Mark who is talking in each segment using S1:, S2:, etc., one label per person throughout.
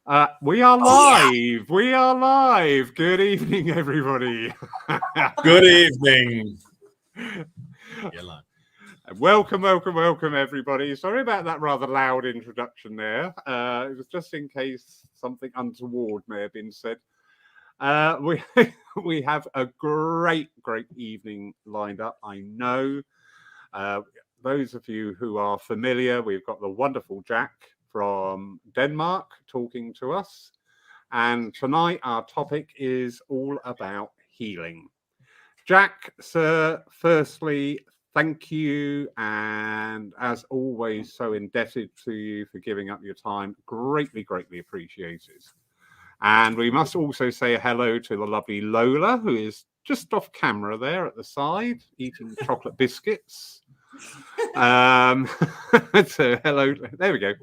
S1: We are live. We are live. Good evening, everybody.
S2: Good evening.
S1: Welcome, everybody. Sorry about that rather loud introduction there. It was just in case something untoward may have been said. We have a great evening lined up. I know. Those of you who are familiar, we've got the wonderful Jack from Denmark talking to us. And tonight our topic is all about healing. Jack, sir, firstly, thank you. And as always, so indebted to you for giving up your time. Greatly appreciated. And we must also say hello to the lovely Lola, who is just off camera there at the side, eating chocolate biscuits. So hello, there we go.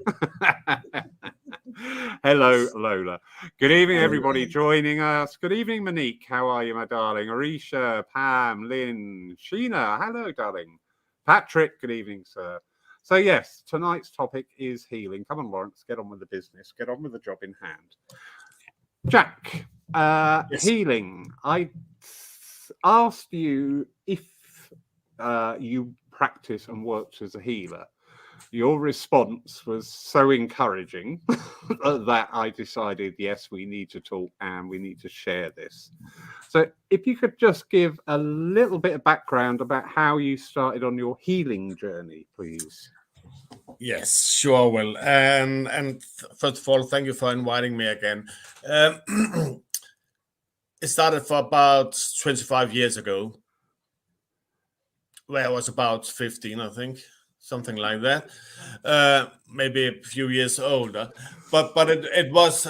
S1: Hello, Lola. Good evening, everybody joining us. Good evening, Monique. How are you, my darling? Arisha, Pam, Lynn, Sheena. Hello, darling. Patrick, good evening, sir. So yes, tonight's topic is healing. Come on, Lawrence, get on with the business. Get on with the job in hand. Jack, yes. Healing. I asked you if you practice and worked as a healer. Your response was so encouraging that I decided, yes, we need to talk and we need to share this. So if you could just give a little bit of background about how you started on your healing journey, please.
S2: Yes, sure will. And first of all, thank you for inviting me again. It started for about 25 years ago, where I was about 15, I think, something like that. Maybe a few years older, but it was.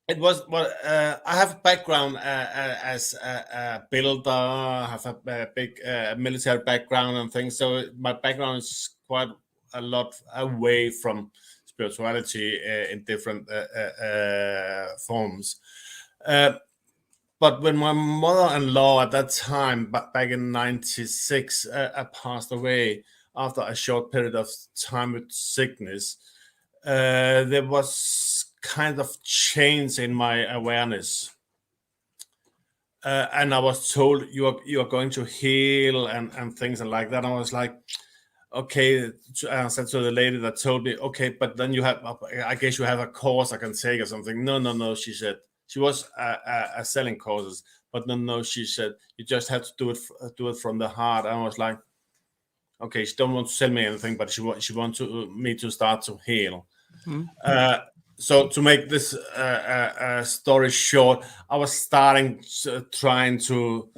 S2: It was what I have a background as a builder. I have a big military background and things. So my background is quite a lot away from spirituality in different forms. But when my mother-in-law at that time, back in '96, passed away after a short period of time with sickness, there was kind of change in my awareness, and I was told you are going to heal and things like that. And I was like, okay. I said to the lady that told me, okay, but then I guess you have a course I can take or something. No, she said. She was selling courses, but no, she said you just have to do it from the heart. And I was like, okay, she don't want to sell me anything, but she wants me to start to heal. Mm-hmm. So to make this story short, I was trying to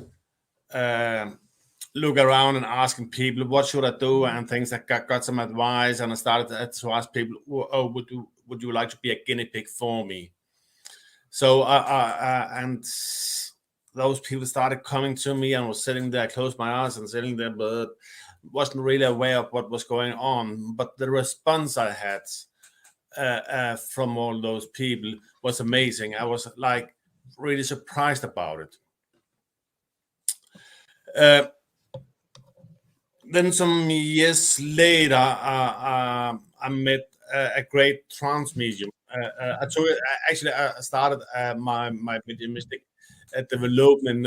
S2: look around and asking people, what should I do, and things. I got some advice, and I started to ask people, oh, would you like to be a guinea pig for me? So and those people started coming to me, and I was sitting there, closed my eyes and sitting there, but wasn't really aware of what was going on. But the response I had from all those people was amazing. I was like really surprised about it. Then some years later, I met a great trance medium. I started my mediumistic development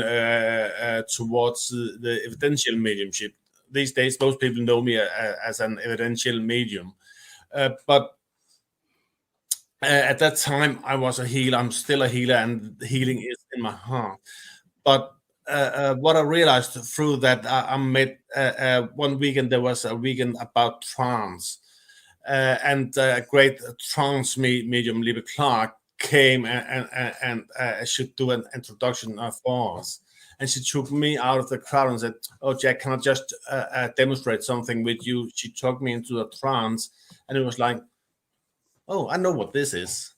S2: towards the evidential mediumship. These days, most people know me as an evidential medium, but at that time, I was a healer. I'm still a healer, and healing is in my heart. But what I realized through that, I met one weekend. There was a weekend about trance, and a great trance medium, Libby Clark, came and should do an introduction for us. And she took me out of the crowd and said, "Oh, Jack, can I just demonstrate something with you?" She took me into a trance, and it was like, oh, I know what this is.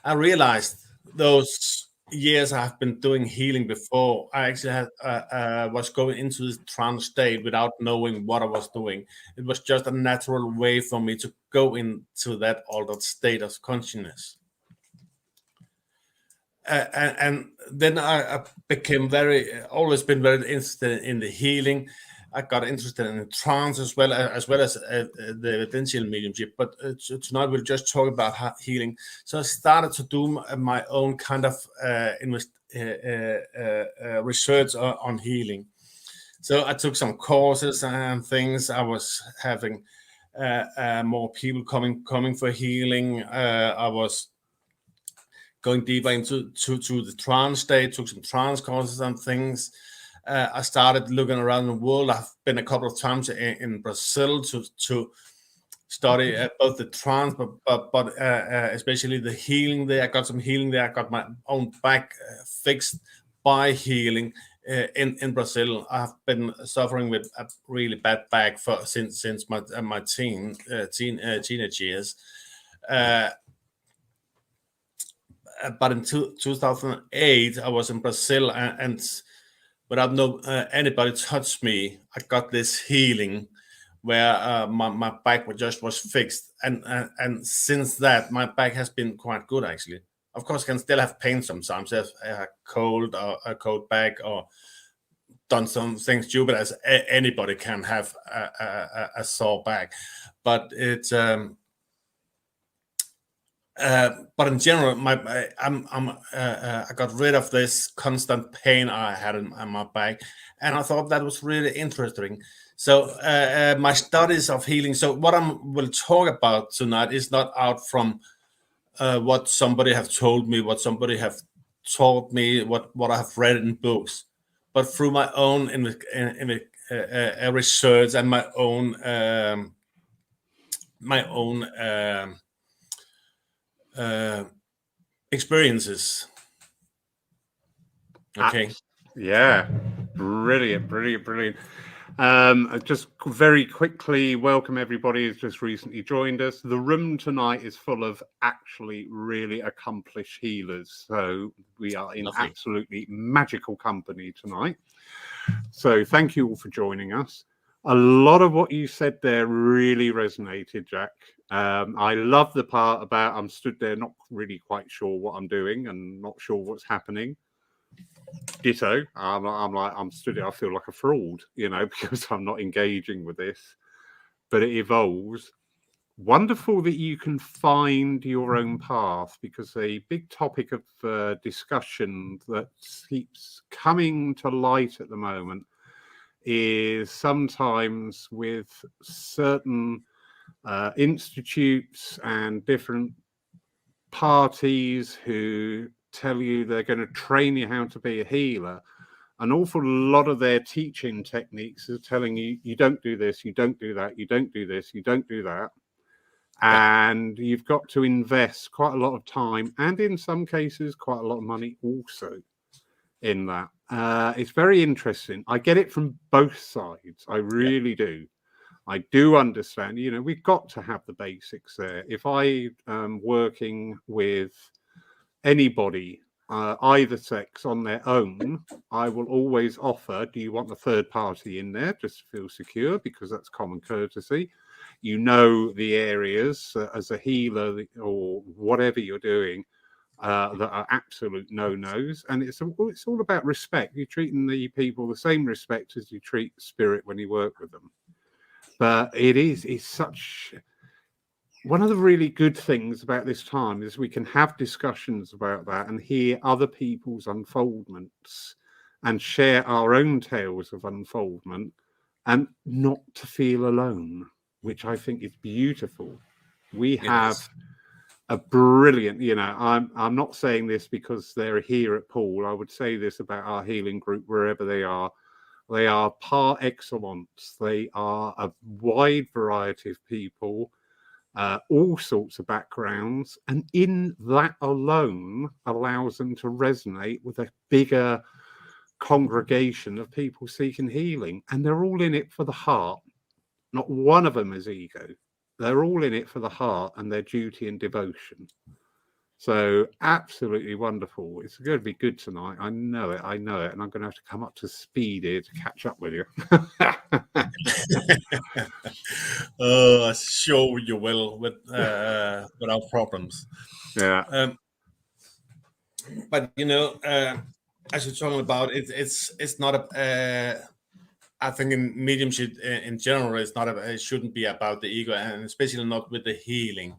S2: I realized those years I've been doing healing before, I actually had was going into this trance state without knowing what I was doing. It was just a natural way for me to go into that altered state of consciousness. And then I became always been very interested in the healing. I got interested in trance as well as the digital mediumship. But tonight we'll just talk about healing. So I started to do my own kind of research on healing. So I took some courses and things. I was having more people coming for healing. I was going deeper into the trance state, took some trance courses and things. I started looking around the world. I've been a couple of times in Brazil to study both the trance, but especially the healing there. I got some healing there. I got my own back fixed by healing in Brazil. I've been suffering with a really bad back since my teenage years. But in 2008, I was in Brazil, and without anybody touched me, I got this healing where my back was fixed, and since that, my back has been quite good actually. Of course, I can still have pain sometimes, if a cold or a cold back, or done some things stupid as anybody can have a sore back, but it's. But in general, I got rid of this constant pain I had in my back, and I thought that was really interesting. So my studies of healing. So what I will talk about tonight is not out from what somebody have told me, what somebody have taught me, what I have read in books, but through my own research and my own experiences. Okay.
S1: Yeah, brilliant. Just very quickly, welcome everybody who's just recently joined us. The room tonight is full of actually really accomplished healers, so we are in absolutely magical company tonight. So thank you all for joining us. A lot of what you said there really resonated, Jack. I love the part about I'm stood there not really quite sure what I'm doing and not sure what's happening. Ditto. I'm stood there, I feel like a fraud, because I'm not engaging with this. But it evolves. Wonderful that you can find your own path, because a big topic of discussion that keeps coming to light at the moment is sometimes with certain institutes and different parties who tell you they're going to train you how to be a healer. An awful lot of their teaching techniques are telling you, you don't do this, you don't do that, you don't do this, you don't do that. And you've got to invest quite a lot of time, and in some cases quite a lot of money also in that. It's very interesting. I get it from both sides. I really do. I do understand, we've got to have the basics there. If I am working with anybody, either sex, on their own, I will always offer, do you want the third party in there just to feel secure, because that's common courtesy. The areas as a healer or whatever you're doing that are absolute no-nos, and it's all about respect. You're treating the people the same respect as you treat spirit when you work with them. But it's such one of the really good things about this time is we can have discussions about that and hear other people's unfoldments and share our own tales of unfoldment, and not to feel alone, which I think is beautiful. We have a brilliant, I'm not saying this because they're here at Poole. I would say this about our healing group wherever they are. They are par excellence. They are a wide variety of people, all sorts of backgrounds. And in that alone allows them to resonate with a bigger congregation of people seeking healing. And they're all in it for the heart. Not one of them is ego. They're all in it for the heart and their duty and devotion. So absolutely wonderful. It's going to be good tonight. I know it. And I'm going to have to come up to speed here to catch up with you.
S2: Sure you will, without problems.
S1: Yeah.
S2: But as you're talking about, it's not I think in mediumship in general, it shouldn't be about the ego, and especially not with the healing.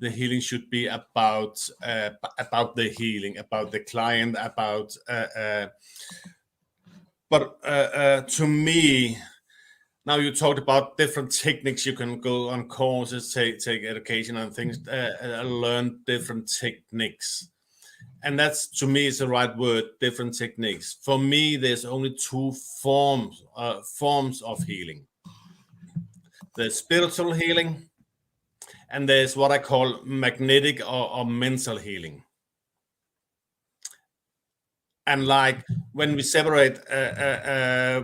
S2: The healing should be about the healing, about the client, about. But to me, now you talked about different techniques. You can go on courses, take education and things, learn different techniques. And that's, to me, is the right word, different techniques. For me, there's only two forms of healing. There's spiritual healing, and there's what I call magnetic or mental healing. And like when we separate,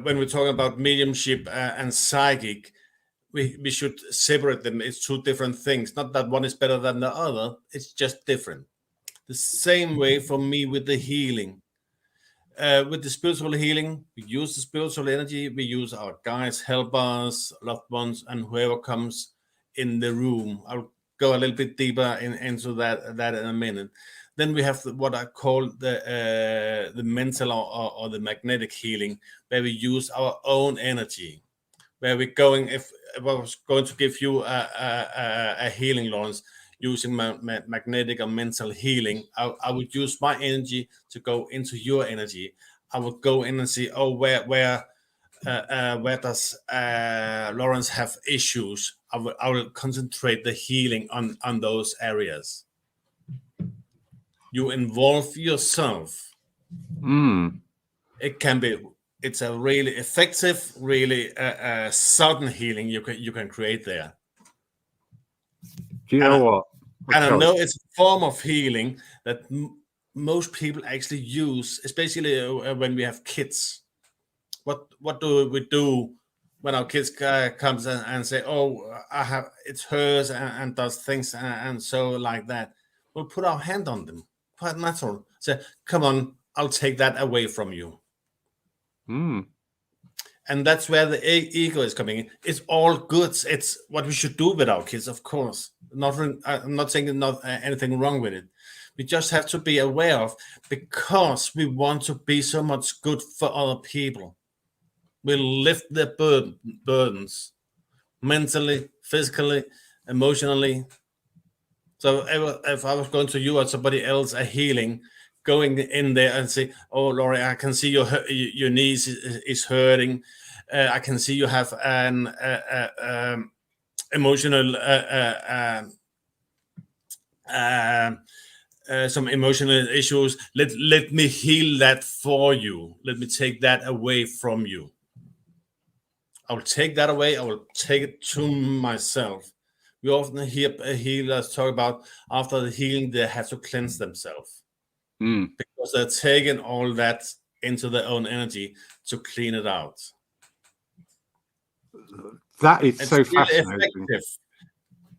S2: when we're talking about mediumship and psychic, we should separate them. It's two different things. Not that one is better than the other. It's just different. The same way for me with the healing. With the spiritual healing, we use the spiritual energy. We use our guides, helpers, loved ones, and whoever comes in the room. I'll go a little bit deeper into that in a minute. Then we have what I call the mental or the magnetic healing, where we use our own energy. Where we're going, if I was going to give you a healing, Lawrence, using magnetic or mental healing, I would use my energy to go into your energy. I would go in and see, where does Lawrence have issues? I will concentrate the healing on those areas. You involve yourself. It's a really effective, really sudden healing you can create there.
S1: Do you know what?
S2: And I know it's a form of healing that most people actually use, especially when we have kids. What do we do when our kids comes and say, it hurts and does things and so like that? We'll put our hand on them, quite natural. Say, come on, I'll take that away from you. And that's where the ego is coming in. It's all good. It's what we should do with our kids, of course. I'm not saying anything wrong with it. We just have to be aware of, because we want to be so much good for other people. We'll lift their burdens mentally, physically, emotionally. So if I was going to you or somebody else a healing, going in there and say, "Oh, Laurie, I can see your knees is hurting. I can see you have an emotional some emotional issues. Let me heal that for you. Let me take that away from you. I will take that away. I will take it to myself." We often hear healers talk about after the healing, they have to cleanse themselves. Because they're taking all that into their own energy to clean it out.
S1: That is so fascinating. Effective,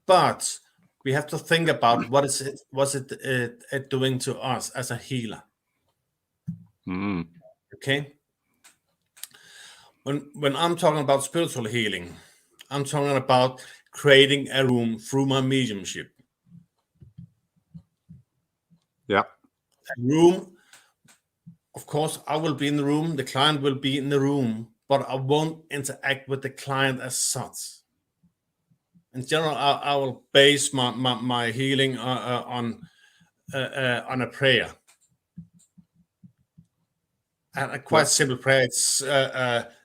S2: but we have to think about what's it doing to us as a healer. Okay. When I'm talking about spiritual healing, I'm talking about creating a room through my mediumship.
S1: Yeah.
S2: A room, of course, I will be in the room, the client will be in the room, but I won't interact with the client as such. In general, I will base my healing on a prayer. And a quite simple prayer. It's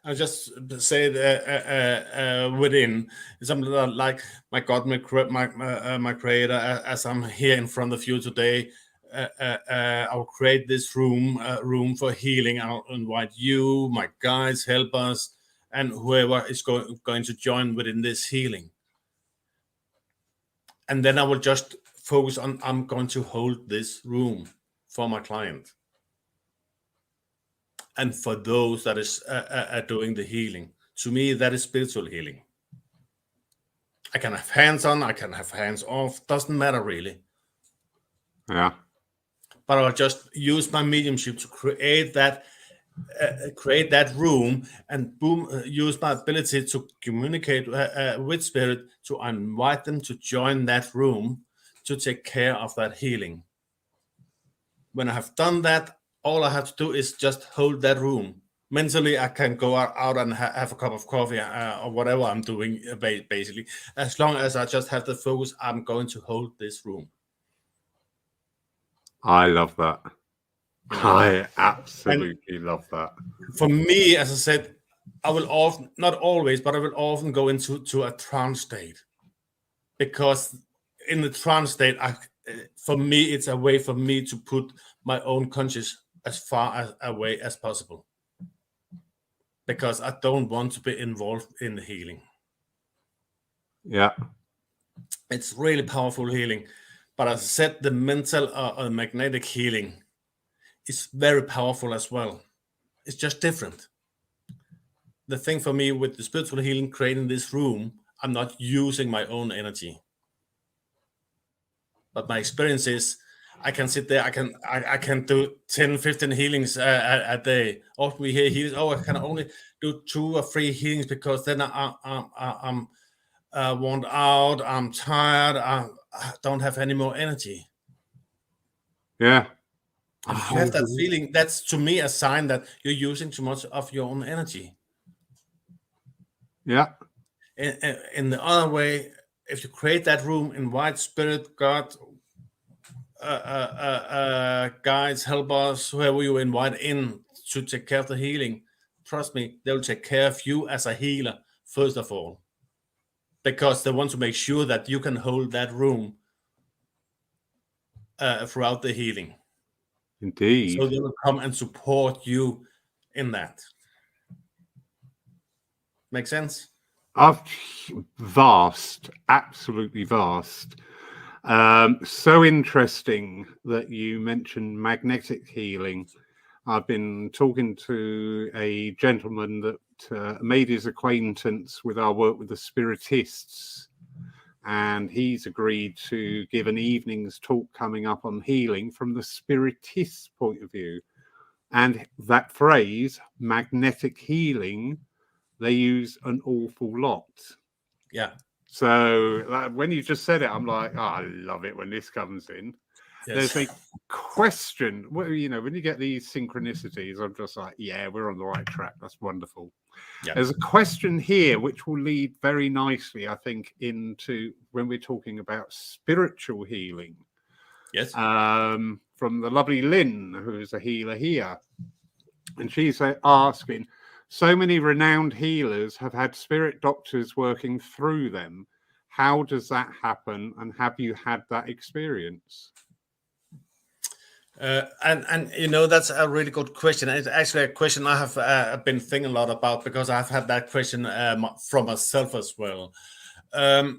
S2: I just say it within something like, "My God, my Creator, as I'm here in front of you today, I'll create this room for healing. I'll invite you, my guides, helpers, and whoever is going to join within this healing. And then I will just focus on, I'm going to hold this room for my client. And for those that is doing the healing. To me, that is spiritual healing. I can have hands on, I can have hands off, doesn't matter really.
S1: Yeah.
S2: But I'll just use my mediumship to create that room, and use my ability to communicate with spirit, to invite them to join that room, to take care of that healing. When I have done that, all I have to do is just hold that room Mentally, I can go out and have a cup of coffee or whatever I'm doing, basically. As long as I just have the focus, I'm going to hold this room.
S1: I love that.
S2: You know?
S1: I absolutely love that.
S2: For me, as I said, I will often, not always, but I will often go into a trance state, because in the trance state, for me, it's a way for me to put my own conscious as far away as possible, because I don't want to be involved in the healing.
S1: Yeah.
S2: It's really powerful healing. But as I said, the mental or magnetic healing is very powerful as well. It's just different. The thing for me with the spiritual healing, creating this room, I'm not using my own energy. But my experience is I can sit there, I can do 10, 15 healings a day. Often we hear healings, I can only do 2 or 3 healings because then I'm worn out, I'm tired, I don't have any more energy.
S1: Yeah.
S2: And if you have that feeling, that's to me a sign that you're using too much of your own energy.
S1: Yeah.
S2: In the other way, if you create that room, invite spirit, God, guides, helpers, whoever you invite in to take care of the healing, trust me, they'll take care of you as a healer, first of all, because they want to make sure that you can hold that room throughout the healing.
S1: Indeed.
S2: So they will come and support you in that. Make sense?
S1: Vast, absolutely vast. So interesting that you mentioned magnetic healing. I've been talking to a gentleman that made his acquaintance with our work with the Spiritists, and he's agreed to give an evening's talk coming up on healing from the Spiritist point of view. And that phrase, magnetic healing, they use an awful lot.
S2: Yeah.
S1: So when you just said it, I'm like, I love it when this comes in.
S2: Yes.
S1: There's a question. Well, when you get these synchronicities, I'm just like, yeah, we're on the right track. That's wonderful.
S2: Yeah.
S1: There's a question here which will lead very nicely, I think, into when we're talking about spiritual healing.
S2: Yes.
S1: From the lovely Lynn, who is a healer here. And she's asking, so many renowned healers have had spirit doctors working through them. How does that happen? And have you had that experience?
S2: And that's a really good question. It's actually a question I have been thinking a lot about, because I've had that question from myself as well. I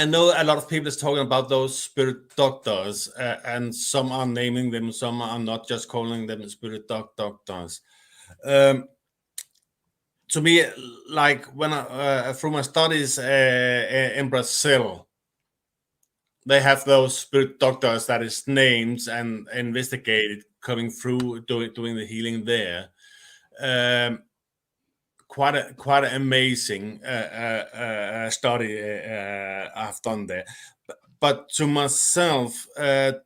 S2: know a lot of people is talking about those spirit doctors, and some are naming them, some are not, just calling them spirit doctors. To me, like when through my studies in Brazil, they have those spirit doctors that is named and investigated, coming through doing the healing there. Quite an amazing study I've done there. But to myself, to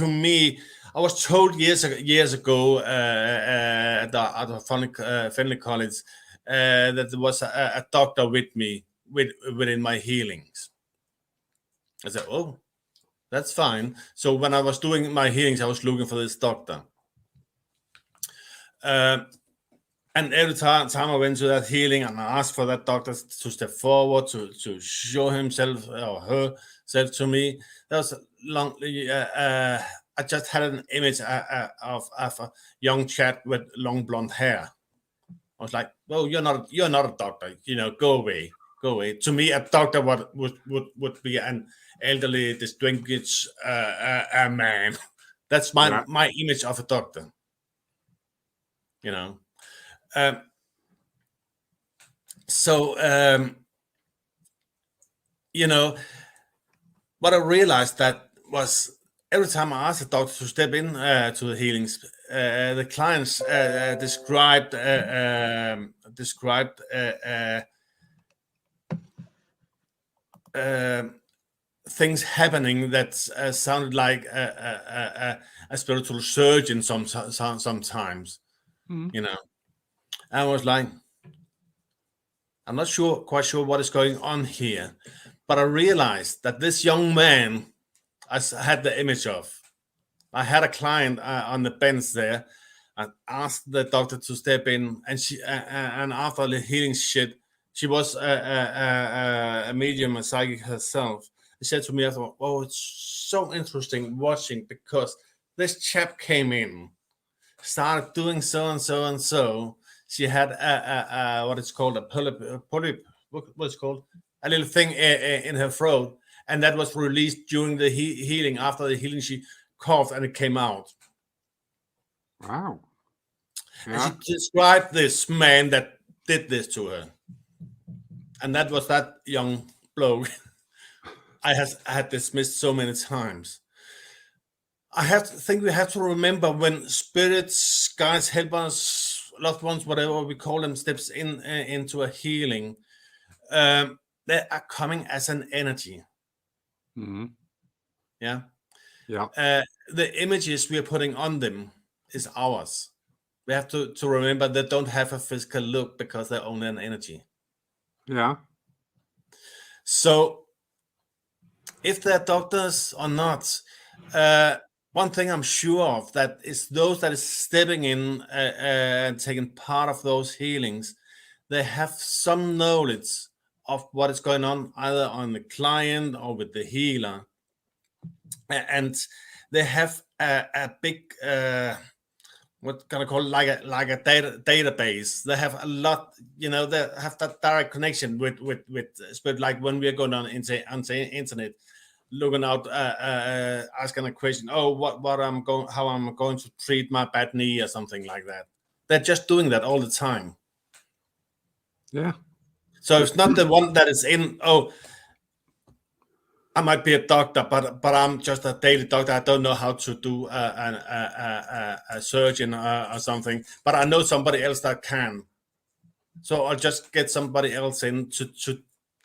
S2: me, I was told years ago at the Fenley College that there was a doctor with me within my healings. I said, oh, that's fine. So when I was doing my healings, I was looking for this doctor. And every time I went to that healing and I asked for that doctor to step forward to show himself or herself to me, that was long. I just had an image of a young chap with long blonde hair. I was like, "Oh, you're not a doctor. Go away, go away." To me, a doctor would be an elderly, distinguished man. That's my image of a doctor. What I realized that was every time I asked the doctor to step in to the healings, the clients described things happening that sounded like a spiritual surgeon sometimes. you know. I was like, I'm not quite sure what is going on here, but I realized that this young man I had the image of. I had a client on the bench there. I asked the doctor to step in, and and after the healing shit, she was a medium, a psychic herself. She said to me, "I thought, oh, it's so interesting watching because this chap came in, started doing so and so and so. She had what it's called a polyp, what's called a little thing in her throat, and that was released during the healing. After the healing, she coughed and it came out.
S1: Wow.
S2: Yeah. And she described this man that did this to her, and that was that young bloke I had dismissed so many times. I think we have to remember when spirits, guides, helpers, loved ones, whatever we call them, steps into a healing, they are coming as an energy. Yeah. The images we are putting on them is ours. We have to remember they don't have a physical look because they're only an energy.
S1: Yeah.
S2: So if they're doctors or not, one thing I'm sure of that is those that is stepping in and taking part of those healings, they have some knowledge of what is going on either on the client or with the healer, and they have a big what can I call it? like a database. They have a lot, they have that direct connection with spirit. Like when we are going on internet, looking out, asking a question. Oh, how I'm going to treat my bad knee or something like that. They're just doing that all the time.
S1: Yeah.
S2: So it's not the one that is in. Oh, I might be a doctor, but I'm just a daily doctor. I don't know how to do a surgeon or something. But I know somebody else that can. So I'll just get somebody else in to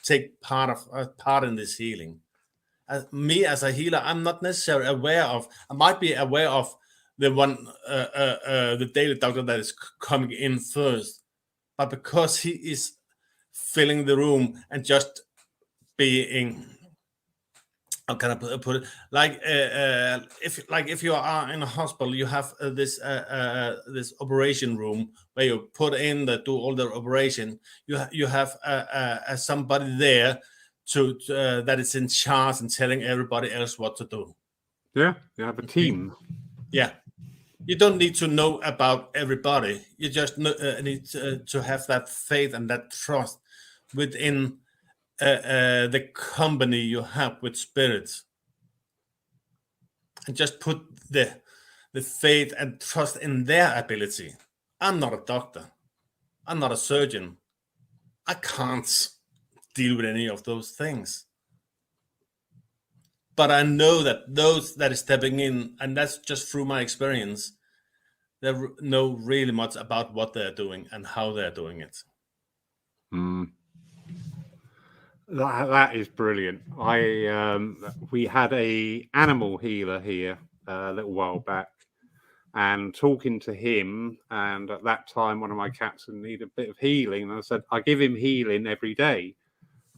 S2: take part in this healing. Me as a healer, I'm not necessarily aware of. I might be aware of the one, the daily doctor that is coming in first, but because he is filling the room and just being, how can I put it? Like if you are in a hospital, you have this operation room where you put in do all the operation. You have somebody there to that is in charge and telling everybody else what to do.
S1: Yeah, you have a team.
S2: Yeah, you don't need to know about everybody. You just need to have that faith and that trust within the company you have with spirits, and just put the faith and trust in their ability. I'm not a doctor. I'm not a surgeon. I can't deal with any of those things. But I know that those that is stepping in, and that's just through my experience, they know really much about what they're doing and how they're doing it.
S1: That is brilliant. We had a animal healer here a little while back, and talking to him, and at that time one of my cats needed a bit of healing, and I said, I give him healing every day.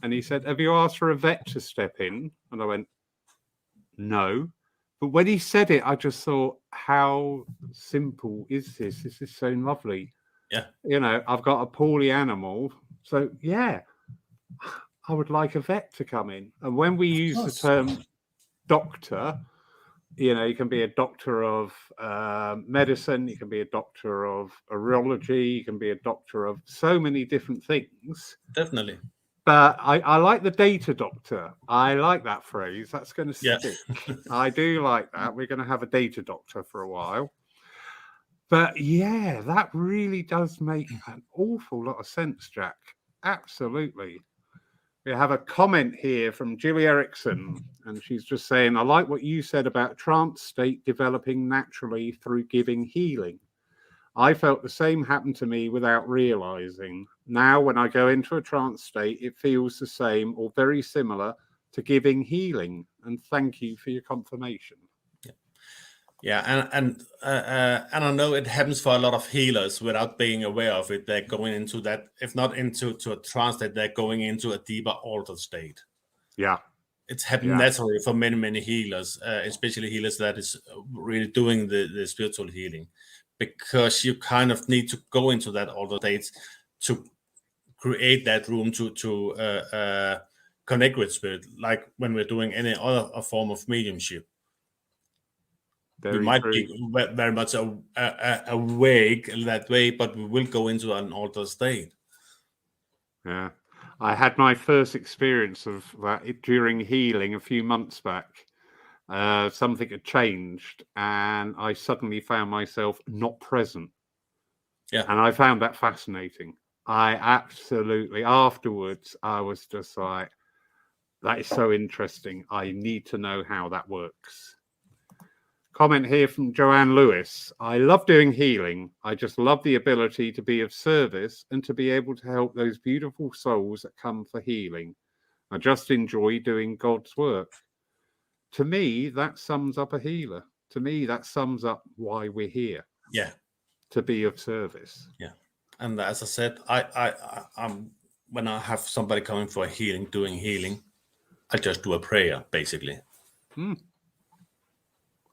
S1: And he said, have you asked for a vet to step in? And I went, no. But when he said it, I just thought, how simple is this? This is so lovely.
S2: Yeah.
S1: I've got a poorly animal. So, yeah, I would like a vet to come in. And when we use the term doctor, you can be a doctor of medicine, you can be a doctor of urology, you can be a doctor of so many different things.
S2: Definitely.
S1: But I like the data doctor. I like that phrase. That's going to stick.
S2: Yeah.
S1: I do like that. We're going to have a data doctor for a while. But yeah, that really does make an awful lot of sense, Jack. Absolutely. We have a comment here from Julie Erickson, and she's just saying, I like what you said about trance state developing naturally through giving healing. I felt the same happen to me without realizing. Now, when I go into a trance state, it feels the same or very similar to giving healing. And thank you for your confirmation.
S2: Yeah, and I know it happens for a lot of healers without being aware of it. They're going into that, if not into a trance state, they're going into a deeper altered state.
S1: Yeah.
S2: It's happened naturally for many healers, especially healers that is really doing the spiritual healing, because you kind of need to go into that altered state to create that room to connect with spirit, like when we're doing any other form of mediumship. We might be very much awake that way, but we will go into an altered state.
S1: Yeah. I had my first experience of that during healing a few months back. Something had changed and I suddenly found myself not present.
S2: Yeah.
S1: And I found that fascinating. I absolutely, afterwards, I was just like, that is so interesting. I need to know how that works. Comment here from Joanne Lewis. I love doing healing. I just love the ability to be of service and to be able to help those beautiful souls that come for healing. I just enjoy doing God's work. To me, that sums up a healer. To me, that sums up why we're here.
S2: Yeah.
S1: To be of service.
S2: Yeah. And as I said, I'm when I have somebody coming for healing, doing healing, I just do a prayer, basically.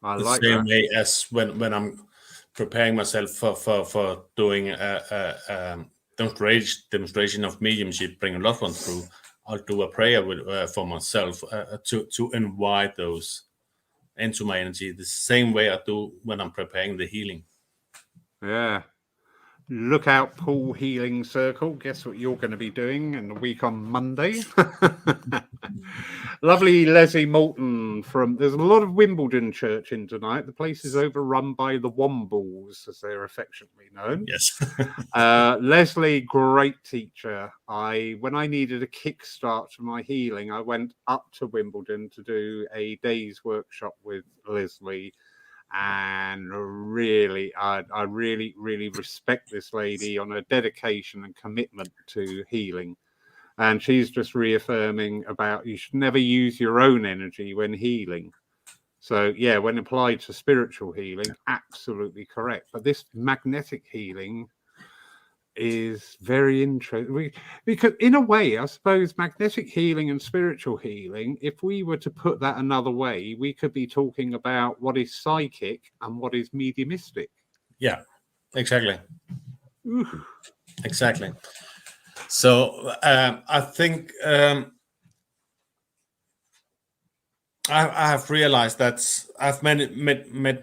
S1: I
S2: the
S1: like
S2: same
S1: that.
S2: way as when I'm preparing myself for doing a demonstration of mediumship, bringing loved ones through. I'll do a prayer for myself to invite those into my energy, the same way I do when I'm preparing the healing.
S1: Yeah. Look out, Paul Healing Circle. Guess what you're going to be doing in the week on Monday? Lovely Leslie Moulton there's a lot of Wimbledon church in tonight. The place is overrun by the Wombles, as they're affectionately known.
S2: Yes.
S1: Leslie, great teacher. When I needed a kickstart to my healing, I went up to Wimbledon to do a day's workshop with Leslie. And really, I really respect this lady on her dedication and commitment to healing. And she's just reaffirming about you should never use your own energy when healing. So yeah, when applied to spiritual healing, absolutely correct. But this magnetic healing is very interesting because in a way, I suppose magnetic healing and spiritual healing, if we were to put that another way, we could be talking about what is psychic and what is mediumistic.
S2: Yeah, exactly.
S1: Ooh.
S2: Exactly. So I think I have realized that I've met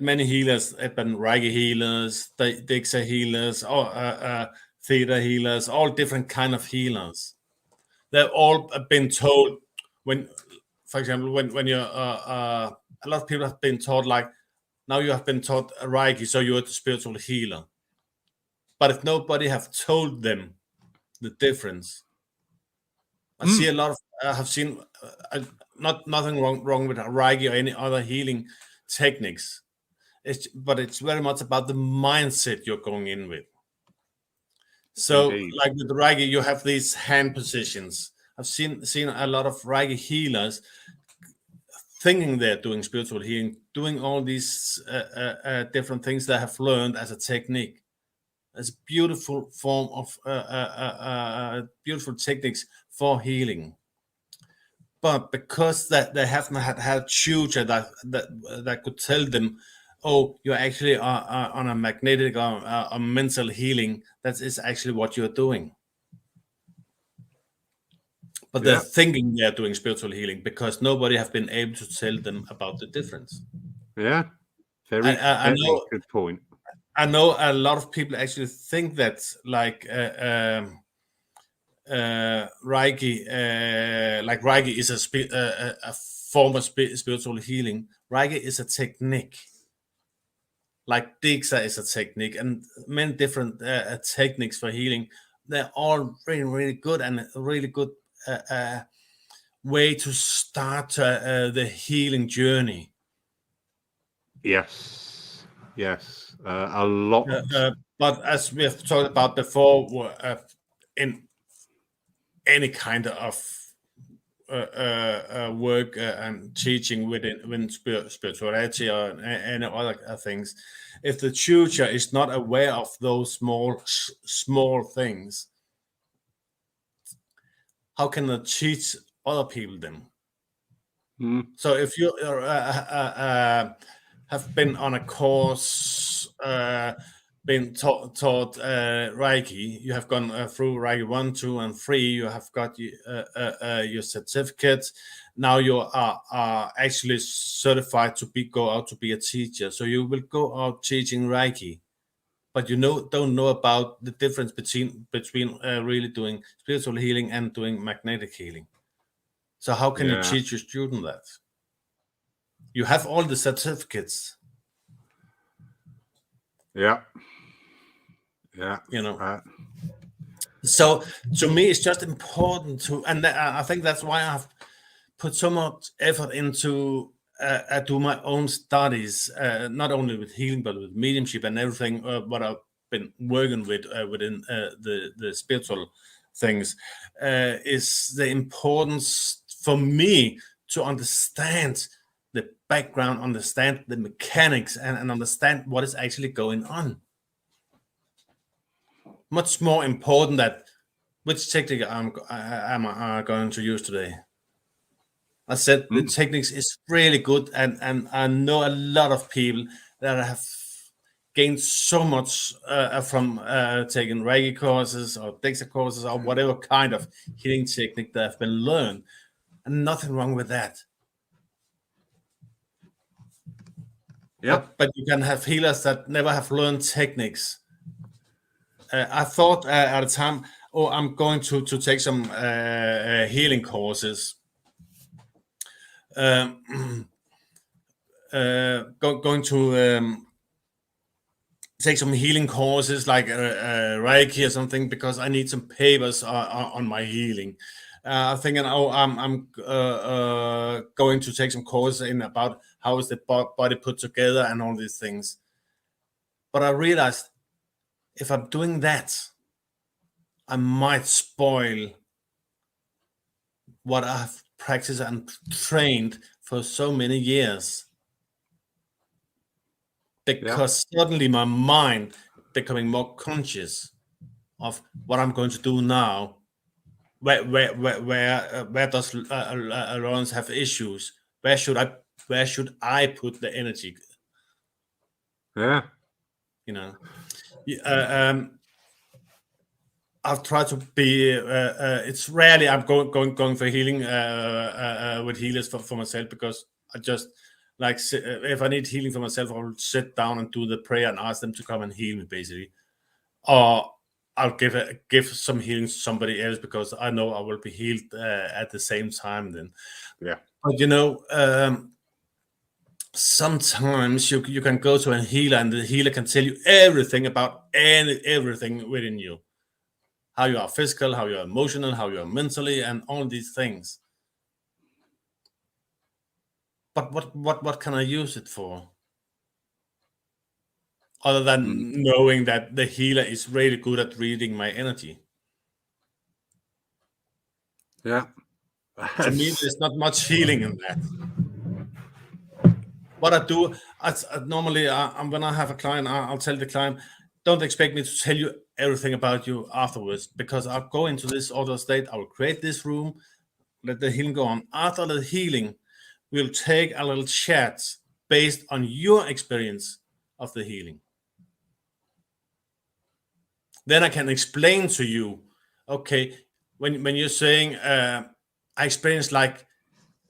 S2: many healers. I've been Reiki healers, Dixa healers, or theta healers, all different kind of healers. They've all been told when, for example, when you're a lot of people have been taught like, now you have been taught Reiki, so you're a spiritual healer. But if nobody have told them the difference, I see a lot of. I have seen nothing wrong with Reiki or any other healing techniques. But it's very much about the mindset you're going in with. So,
S1: Indeed.
S2: like with Reiki, you have these hand positions. I've seen a lot of Reiki healers thinking they're doing spiritual healing, doing all these different things they have learned as a technique. It's a beautiful form of beautiful techniques for healing. But because that they haven't had a tutor that could tell them, oh, you're actually on a magnetic or a mental healing, that is actually what you're doing. But they're thinking they're doing spiritual healing because nobody have been able to tell them about the difference.
S1: Yeah, very good point.
S2: I know a lot of people actually think that like Reiki, Reiki is a form of spiritual healing. Reiki is a technique. Like Dixa is a technique, and many different techniques for healing. They're all really good and a really good way to start the healing journey.
S1: Yes, a lot.
S2: But as we have talked about before, in any kind of work and teaching within spirituality or any other things, if the teacher is not aware of those small things, how can they teach other people them? So if you have been on a course, been taught Reiki, you have gone through Reiki 1, 2, and 3, you have got your certificate. Now you are actually certified to go out to be a teacher. So you will go out teaching Reiki, but you don't know about the difference between really doing spiritual healing and doing magnetic healing. So how can you teach your student that? You have all the certificates.
S1: Yeah.
S2: You know. So to me, it's just important to, and I think that's why I've put so much effort into do my own studies, not only with healing but with mediumship and everything. What I've been working with within the spiritual things is the importance for me to understand the background, understand the mechanics, and understand what is actually going on. Much more important that which technique am I going to use today. I said the techniques is really good, and I know a lot of people that have gained so much from taking Reiki courses or Dixa courses or whatever kind of healing technique that have been learned, and nothing wrong with that.
S1: Yeah,
S2: but you can have healers that never have learned techniques. I thought at the time, I'm going to take some healing courses. Going to take some healing courses like Reiki or something, because I need some papers on my healing. Thinking, I'm going to take some courses in about how is the body put together and all these things. But I realized if I'm doing that, I might spoil what I've practiced and trained for so many years. Because suddenly my mind becoming more conscious of what I'm going to do now. Where does Lawrence have issues? Where should I put the energy?
S1: Yeah.
S2: You know, I've tried to be. It's rarely I'm going for healing with healers for myself, because I just like, if I need healing for myself, I'll sit down and do the prayer and ask them to come and heal me, basically, or I'll give some healing to somebody else because I know I will be healed at the same time. Then, but sometimes you can go to a healer and the healer can tell you everything about everything within you. How you are physical, how you are emotional, how you are mentally, and all these things. But what can I use it for? Other than knowing that the healer is really good at reading my energy.
S1: Yeah.
S2: To me, there's not much healing in that. What I do, normally, when I have a client, I'll tell the client, don't expect me to tell you everything about you afterwards, because I'll go into this auto state, I will create this room, let the healing go on. After the healing, we'll take a little chat based on your experience of the healing. Then I can explain to you, okay, when you're saying, I experienced like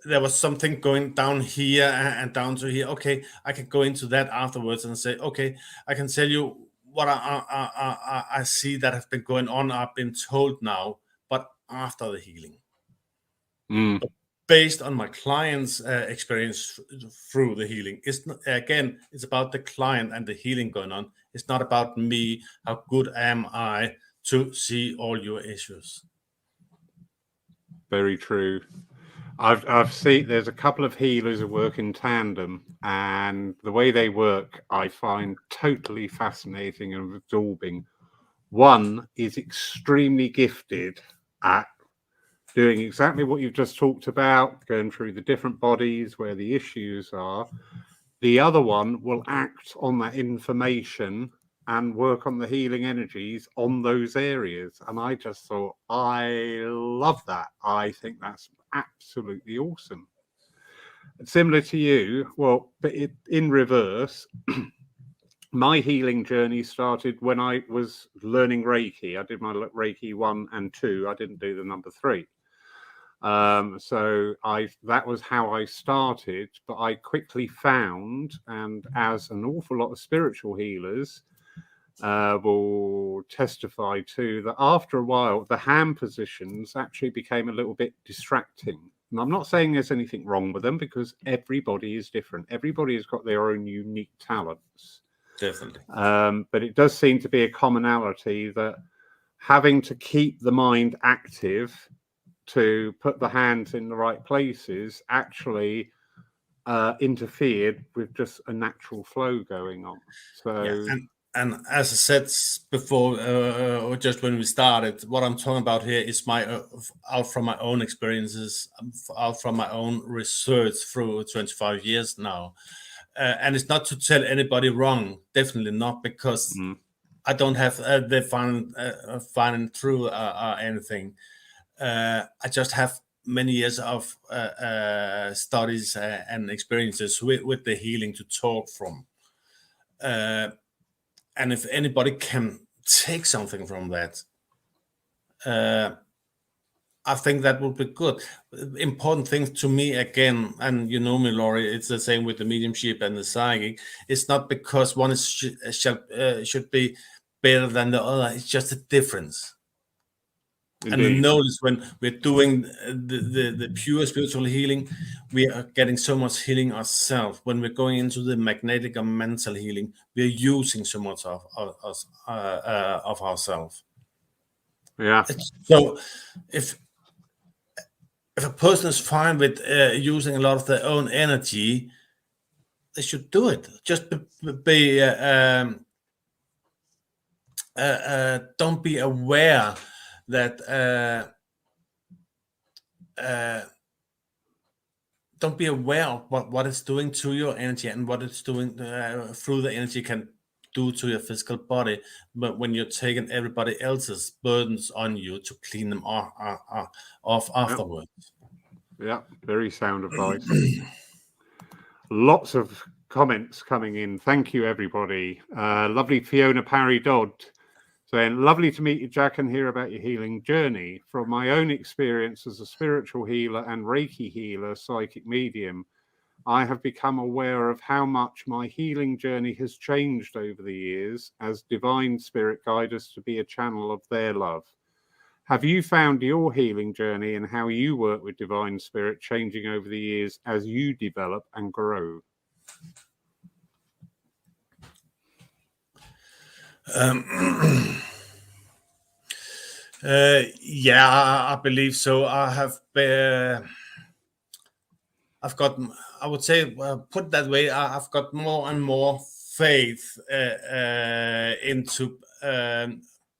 S2: there was something going down here and down to here. Okay, I can go into that afterwards and say, okay, I can tell you what I see that has been going on. I've been told now, but after the healing. Based on my client's experience through the healing. It's about the client and the healing going on. It's not about me. How good am I to see all your issues?
S1: Very true. I've seen there's a couple of healers who work in tandem, and the way they work I find totally fascinating and absorbing. One is extremely gifted at doing exactly what you've just talked about, going through the different bodies where the issues are. The other one will act on that information and work on the healing energies on those areas. And I just thought, I love that. I think that's absolutely awesome. Similar to you, well, but in reverse, my healing journey started when I was learning Reiki. I did my Reiki 1 and 2. I didn't do the number 3. So that was how I started, but I quickly found, and as an awful lot of spiritual healers will testify to, that after a while, the hand positions actually became a little bit distracting. And I'm not saying there's anything wrong with them, because everybody is different. Everybody has got their own unique talents.
S2: Definitely.
S1: But it does seem to be a commonality that having to keep the mind active to put the hands in the right places actually interfered with just a natural flow going on. So
S2: yeah, and as I said before, or just when we started, what I'm talking about here is my out from my own experiences, out from my own research through 25 years now. And it's not to tell anybody wrong, definitely not, because I don't have the finding through anything. I just have many years of studies and experiences with the healing to talk from. And if anybody can take something from that, I think that would be good. Important thing to me, again, and you know me, Laurie, it's the same with the mediumship and the psychic. It's not because one is should be better than the other. It's just a difference. Indeed. And notice when we're doing the pure spiritual healing, we are getting so much healing ourselves. When we're going into the magnetic or mental healing, we're using so much of ourselves.
S1: Yeah.
S2: So if a person is fine with using a lot of their own energy, they should do it. Just don't be aware that don't be aware of what it's doing to your energy and what it's doing through the energy can do to your physical body. But when you're taking everybody else's burdens on you to clean them off afterwards.
S1: Yeah, very sound advice. Lots of comments coming in. Thank you, everybody. Lovely Fiona Parry Dodd saying, lovely to meet you, Jack, and hear about your healing journey. From my own experience as a spiritual healer and Reiki healer, psychic medium, I have become aware of how much my healing journey has changed over the years as divine spirit guide us to be a channel of their love. Have you found your healing journey and how you work with divine spirit changing over the years as you develop and grow?
S2: Yeah, I believe so. I've got, I would say, put that way, I've got more and more faith into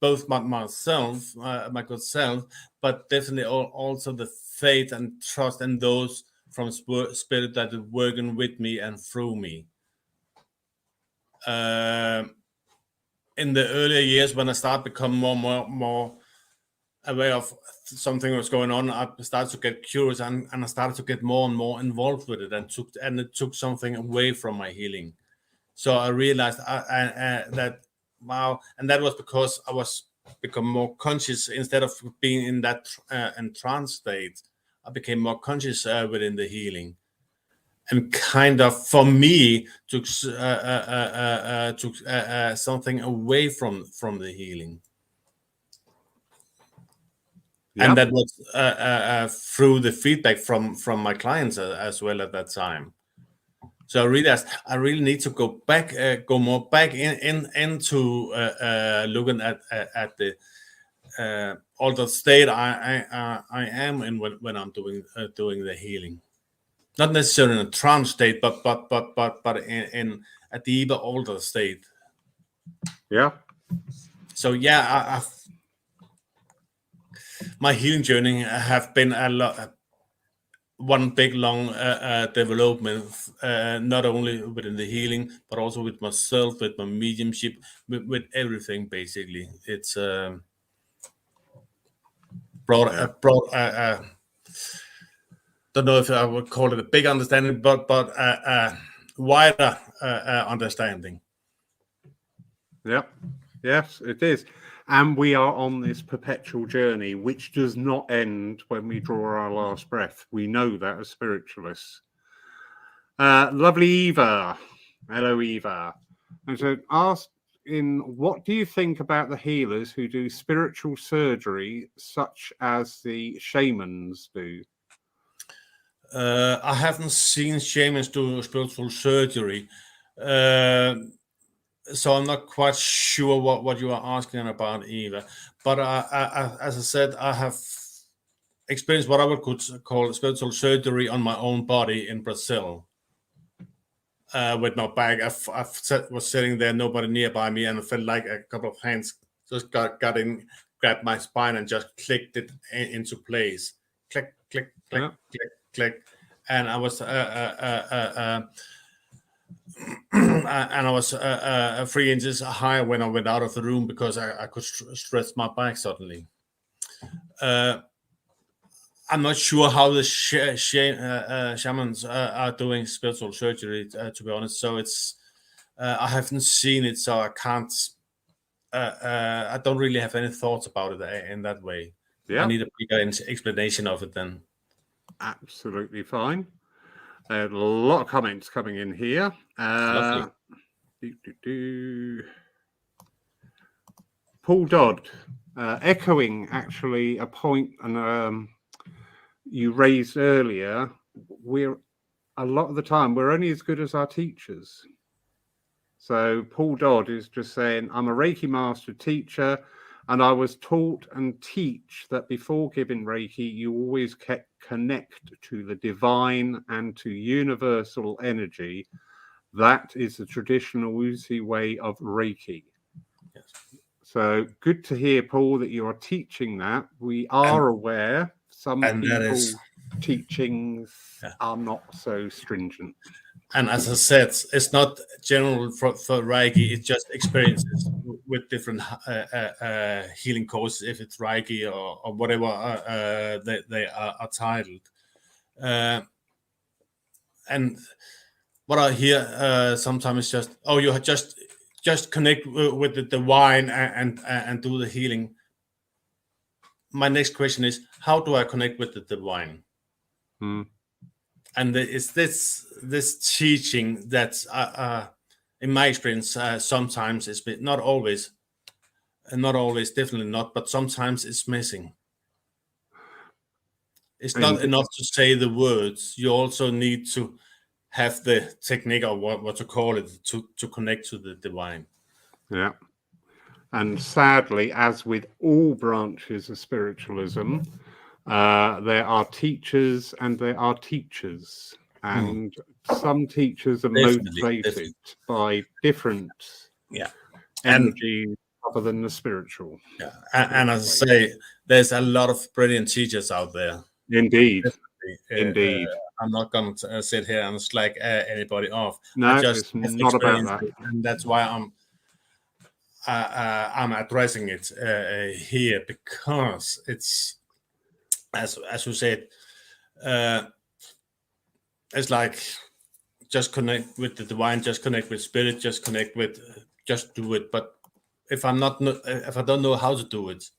S2: both myself, my good self, but definitely also the faith and trust in those from spirit that are working with me and through me. In the earlier years, when I started becoming more aware of something was going on, I started to get curious and I started to get more and more involved with it, and it took something away from my healing. So I realized that wow, and that was because I was become more conscious. Instead of being in that trance state, I became more conscious within the healing, and kind of for me took something away from the healing. Yep. And that was through the feedback from my clients as well at that time. So I realized I really need to go more back into looking at the altered state I am in when I'm doing the healing. Not necessarily in a trance state, but in a deeper altered state.
S1: Yeah.
S2: So yeah, my healing journey have been one big long development, not only within the healing, but also with myself, with my mediumship, with everything. Basically, it's brought don't know if I would call it a big understanding, but wider understanding.
S1: Yep. Yes, it is. And we are on this perpetual journey, which does not end when we draw our last breath. We know that as spiritualists. Lovely Eva. Hello, Eva. And so what do you think about the healers who do spiritual surgery, such as the shamans do?
S2: I haven't seen shamans do spiritual surgery. So I'm not quite sure what you are asking about, Eva. But as I said, I have experienced what I would call spiritual surgery on my own body in Brazil. With my bag, I was sitting there, nobody nearby me, and I felt like a couple of hands just got in, grabbed my spine, and just clicked it into place. Click, click, click, click, click, and I was and I was 3 inches higher when I went out of the room because I could stretch my back suddenly. I'm not sure how the shamans are doing spiritual surgery, to be honest. So it's I haven't seen it, so I can't. I don't really have any thoughts about it in that way. Yeah. I need a bigger explanation of it then.
S1: Absolutely fine. A lot of comments coming in here. Paul Dodd, echoing actually a point and you raised earlier. We're a lot of the time we're only as good as our teachers. So Paul Dodd is just saying, I'm a Reiki master teacher, and I was taught and teach that before giving Reiki, you always connect to the divine and to universal energy. That is the traditional Wuxi way of Reiki. Yes. So good to hear, Paul, that you are teaching that. We are aware some people's teachings are not so stringent.
S2: And as I said, it's not general for Reiki. It's just experiences with different healing courses, if it's Reiki or whatever they are titled. And what I hear sometimes is just, you just connect with the divine and do the healing. My next question is, how do I connect with the divine? And it's this teaching that, in my experience, sometimes it's not always, definitely not, but sometimes it's missing. It's not enough to say the words. You also need to have the technique, or what to call it, to connect to the divine.
S1: Yeah. And sadly, as with all branches of spiritualism, there are teachers and there are teachers, and some teachers are motivated by different energies other than the spiritual.
S2: Yeah, and as I say, there's a lot of brilliant teachers out there.
S1: Indeed. Indeed.
S2: I'm not going to sit here and slack anybody off.
S1: No, it's not about that.
S2: And that's why I'm addressing it here, because it's, as you said, it's like just connect with the divine, just connect with spirit, just do it. But if I don't know how to do it,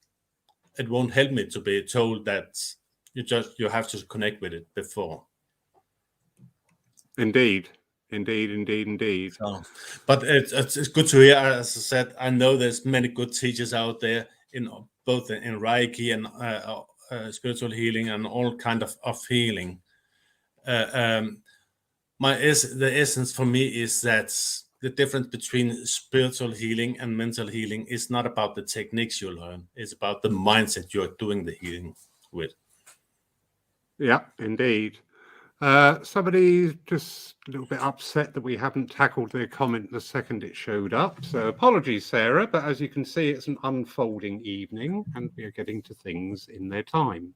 S2: it won't help me to be told that you have to connect with it before.
S1: Indeed.
S2: So, but it's good to hear. As I said, I know there's many good teachers out there in both in Reiki and spiritual healing and all kind of healing. The essence for me is that the difference between spiritual healing and mental healing is not about the techniques you learn. It's about the mindset you're doing the healing with.
S1: Yeah, indeed. Somebody's just a little bit upset that we haven't tackled their comment the second it showed up. So apologies, Sarah, but as you can see, it's an unfolding evening and we are getting to things in their time.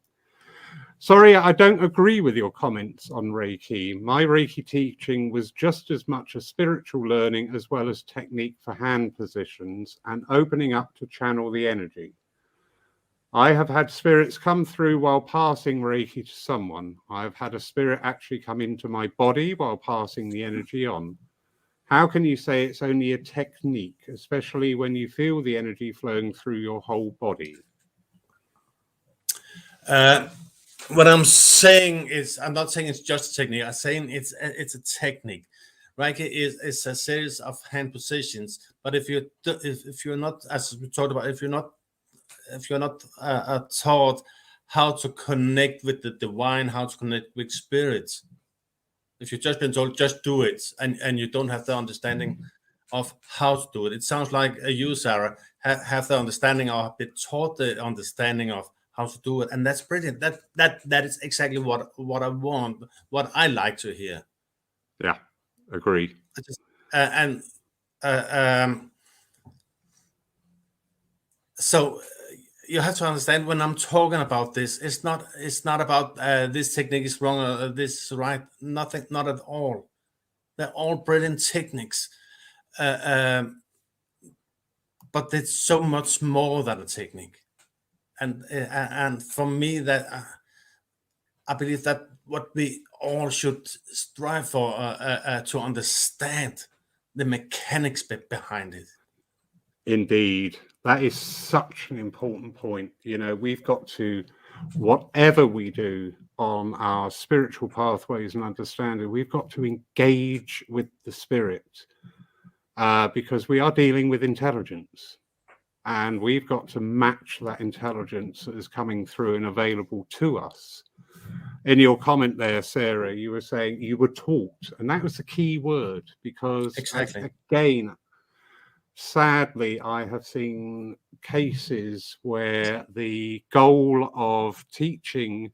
S1: Sorry, I don't agree with your comments on Reiki. My Reiki teaching was just as much a spiritual learning as well as technique for hand positions and opening up to channel the energy. I have had spirits come through while passing Reiki to someone. I have had a spirit actually come into my body while passing the energy on. How can you say it's only a technique, especially when you feel the energy flowing through your whole body?
S2: What I'm saying is, I'm not saying it's just a technique. I'm saying it's a technique. Reiki is a series of hand positions. But if you're not, as we talked about, if you're not taught how to connect with the divine, how to connect with spirits, if you've just been told just do it, and you don't have the understanding of how to do it, it sounds like you, Sarah, have the understanding or have been taught the understanding of how to do it, and that's brilliant. That is exactly what I want, what I like to hear.
S1: Yeah, agree.
S2: So you have to understand, when I'm talking about this, it's not about this technique is wrong or this is right. Nothing, not at all. They're all brilliant techniques, but it's so much more than a technique. And for me, that I believe that what we all should strive for to understand the mechanics behind it.
S1: Indeed, that is such an important point. You know, we've got to, whatever we do on our spiritual pathways and understanding, we've got to engage with the spirit because we are dealing with intelligence. And we've got to match that intelligence that is coming through and available to us. In your comment there, Sarah, you were saying you were taught, and that was the key word, because
S2: exactly.
S1: Again, sadly, I have seen cases where the goal of teaching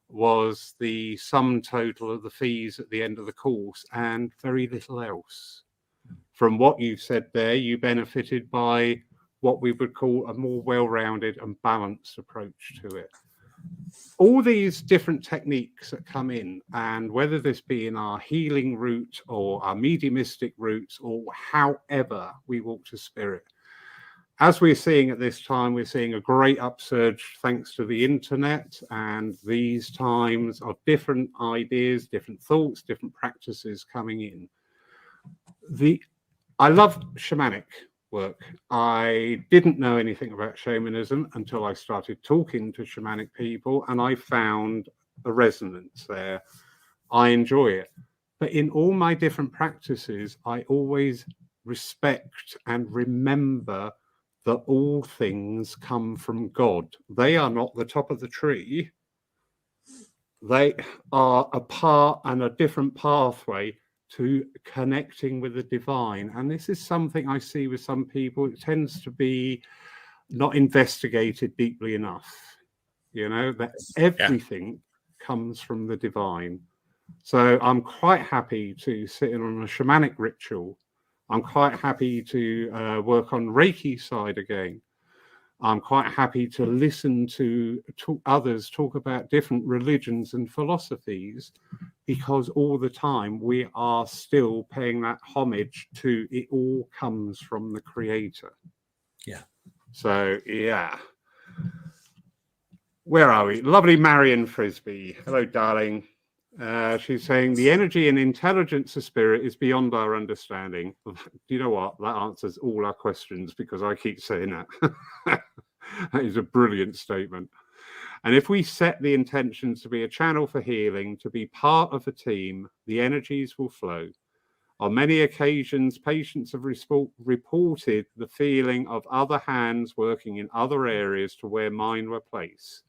S1: was the sum total of the fees at the end of the course and very little else. From what you've said there, you benefited by what we would call a more well-rounded and balanced approach to it. All these different techniques that come in, and whether this be in our healing route or our mediumistic routes or however we walk to spirit, as we're seeing at this time, we're seeing a great upsurge thanks to the internet and these times of different ideas, different thoughts, different practices coming in. I love shamanic work. I didn't know anything about shamanism until I started talking to shamanic people, and I found a resonance there. I enjoy it. But in all my different practices, I always respect and remember that all things come from God. They are not the top of the tree. They are a part and a different pathway to connecting with the divine. And this is something I see with some people. It tends to be not investigated deeply enough, you know, that everything comes from the divine. So I'm quite happy to sit in on a shamanic ritual. I'm quite happy to work on Reiki side again. I'm quite happy to listen to others talk about different religions and philosophies, because all the time we are still paying that homage to it all comes from the creator.
S2: Yeah.
S1: So, yeah. Where are we? Lovely Marion Frisbee. Hello, darling. She's saying the energy and intelligence of spirit is beyond our understanding. Do you know what? That answers all our questions, because I keep saying that. That is a brilliant statement. And if we set the intentions to be a channel for healing, to be part of a team, the energies will flow. On many occasions, patients have reported the feeling of other hands working in other areas to where mine were placed.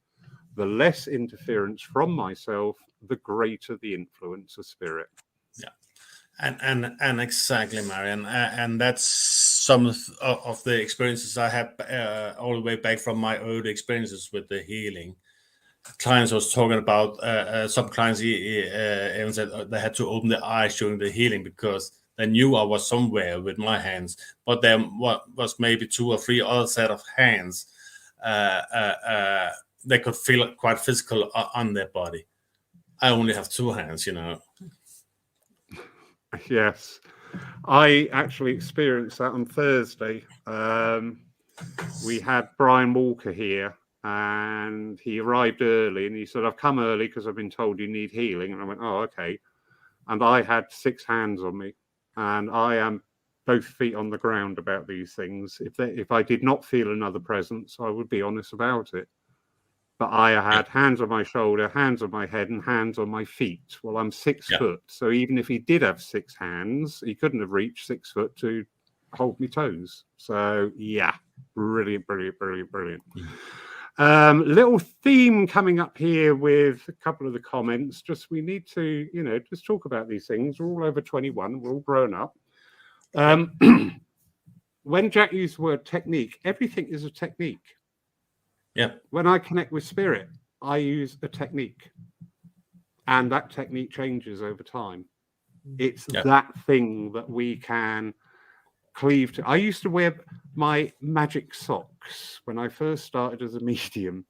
S1: The less interference from myself, the greater the influence of spirit.
S2: Yeah, and exactly, Marian, and that's some of the experiences I have all the way back from my early experiences with the healing. clients was talking about some clients even said they had to open their eyes during the healing because they knew I was somewhere with my hands, but there was maybe 2 or 3 other set of hands they could feel quite physical on their body. I only have 2 hands,
S1: Yes, I actually experienced that on Thursday. We had Brian Walker here, and he arrived early, and he said, "I've come early because I've been told you need healing." And I went, "Oh, okay." And I had 6 hands on me, and I am both feet on the ground about these things. If I did not feel another presence, I would be honest about it. But I had hands on my shoulder, hands on my head, and hands on my feet. Well, I'm 6 foot, so even if he did have 6 hands, he couldn't have reached 6 foot to hold me toes. So yeah, brilliant. Little theme coming up here with a couple of the comments. Just we need to, just talk about these things. We're all over 21. We're all grown up. When Jack used the word technique, everything is a technique.
S2: Yeah.
S1: When I connect with spirit, I use a technique, and that technique changes over time. It's that thing that we can cleave to. I used to wear my magic socks when I first started as a medium.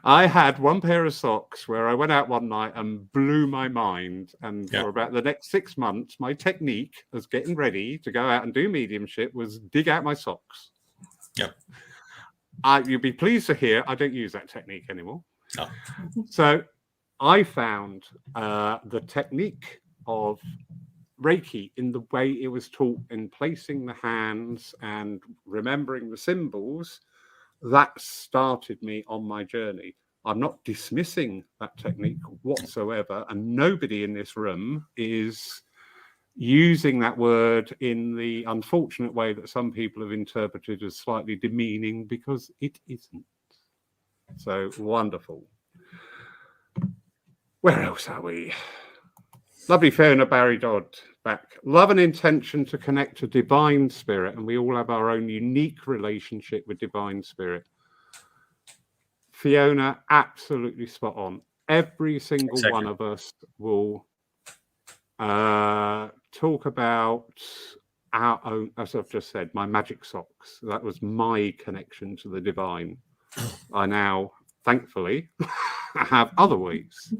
S1: I had one pair of socks where I went out one night and blew my mind. And for about the next 6 months, my technique as getting ready to go out and do mediumship was dig out my socks.
S2: Yep.
S1: You'll be pleased to hear I don't use that technique anymore.
S2: No.
S1: So I found the technique of Reiki in the way it was taught in placing the hands and remembering the symbols. That started me on my journey. I'm not dismissing that technique whatsoever, and nobody in this room is using that word in the unfortunate way that some people have interpreted as slightly demeaning, because it isn't. So wonderful. Where else are we? Lovely Fiona Barry Dodd back. Love and intention to connect to divine spirit, and we all have our own unique relationship with divine spirit. Fiona, absolutely spot on. Every single one of us will talk about our own, as I've just said, my magic socks. That was my connection to the divine. I now, thankfully, have other ways.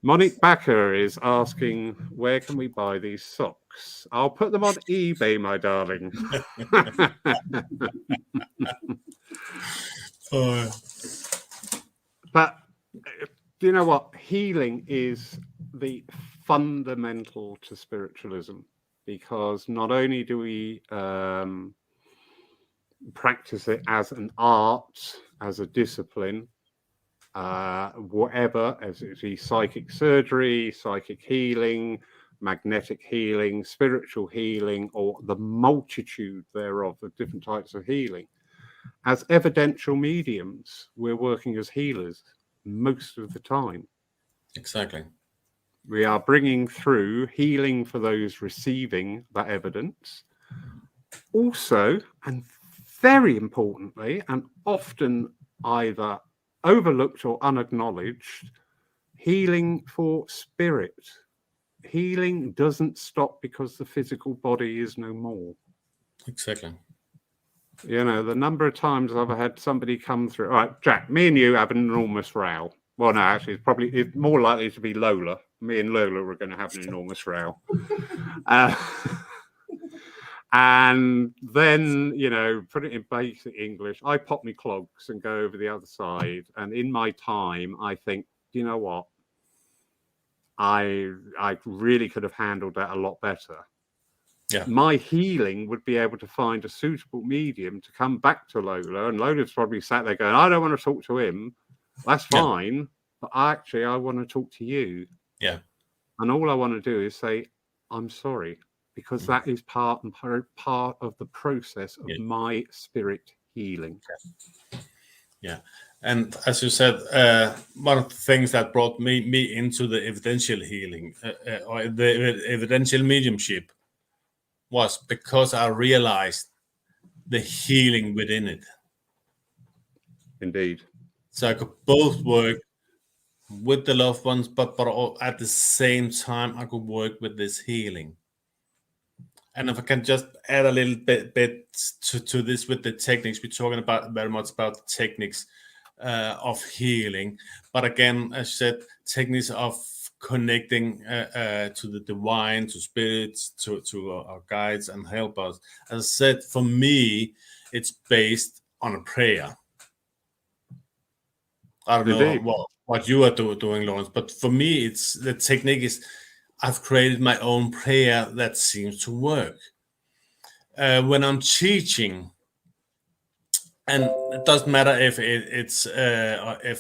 S1: Monique Backer is asking, where can we buy these socks? I'll put them on eBay, my darling. But you know what? Healing is the fundamental to spiritualism, because not only do we practice it as an art, as a discipline, whatever, as it be psychic surgery, psychic healing, magnetic healing, spiritual healing, or the multitude thereof of different types of healing. As evidential mediums, we're working as healers most of the time.
S2: Exactly.
S1: We are bringing through healing for those receiving that evidence. Also, and very importantly, and often either overlooked or unacknowledged, healing for spirit. Healing doesn't stop because the physical body is no more.
S2: Exactly.
S1: You know, the number of times I've had somebody come through. All right, Jack, me and you have an enormous row. Well, no, actually, it's more likely to be Lola. Me and Lola are going to have an enormous row. And then, put it in basic English, I pop me clogs and go over the other side. And in my time, I think, you know what? I really could have handled that a lot better. Yeah. My healing would be able to find a suitable medium to come back to Lola. And Lola's probably sat there going, I don't want to talk to him. That's fine. But actually, I want to talk to you.
S2: Yeah. And
S1: all I want to do is say, I'm sorry. Because that is part of the process of my spirit healing.
S2: Yeah. And as you said, one of the things that brought me into the evidential healing or the evidential mediumship was because I realized the healing within it.
S1: Indeed.
S2: So I could both work with the loved ones, but at the same time, I could work with this healing. And if I can just add a little bit to this with the techniques, we're talking about very much about the techniques of healing. But again, as I said, techniques of connecting to the divine, to spirits, to our guides and helpers. As I said, for me, it's based on a prayer. I don't know what you are doing, Lawrence, but for me, it's the technique is I've created my own prayer that seems to work. When I'm teaching, and it doesn't matter if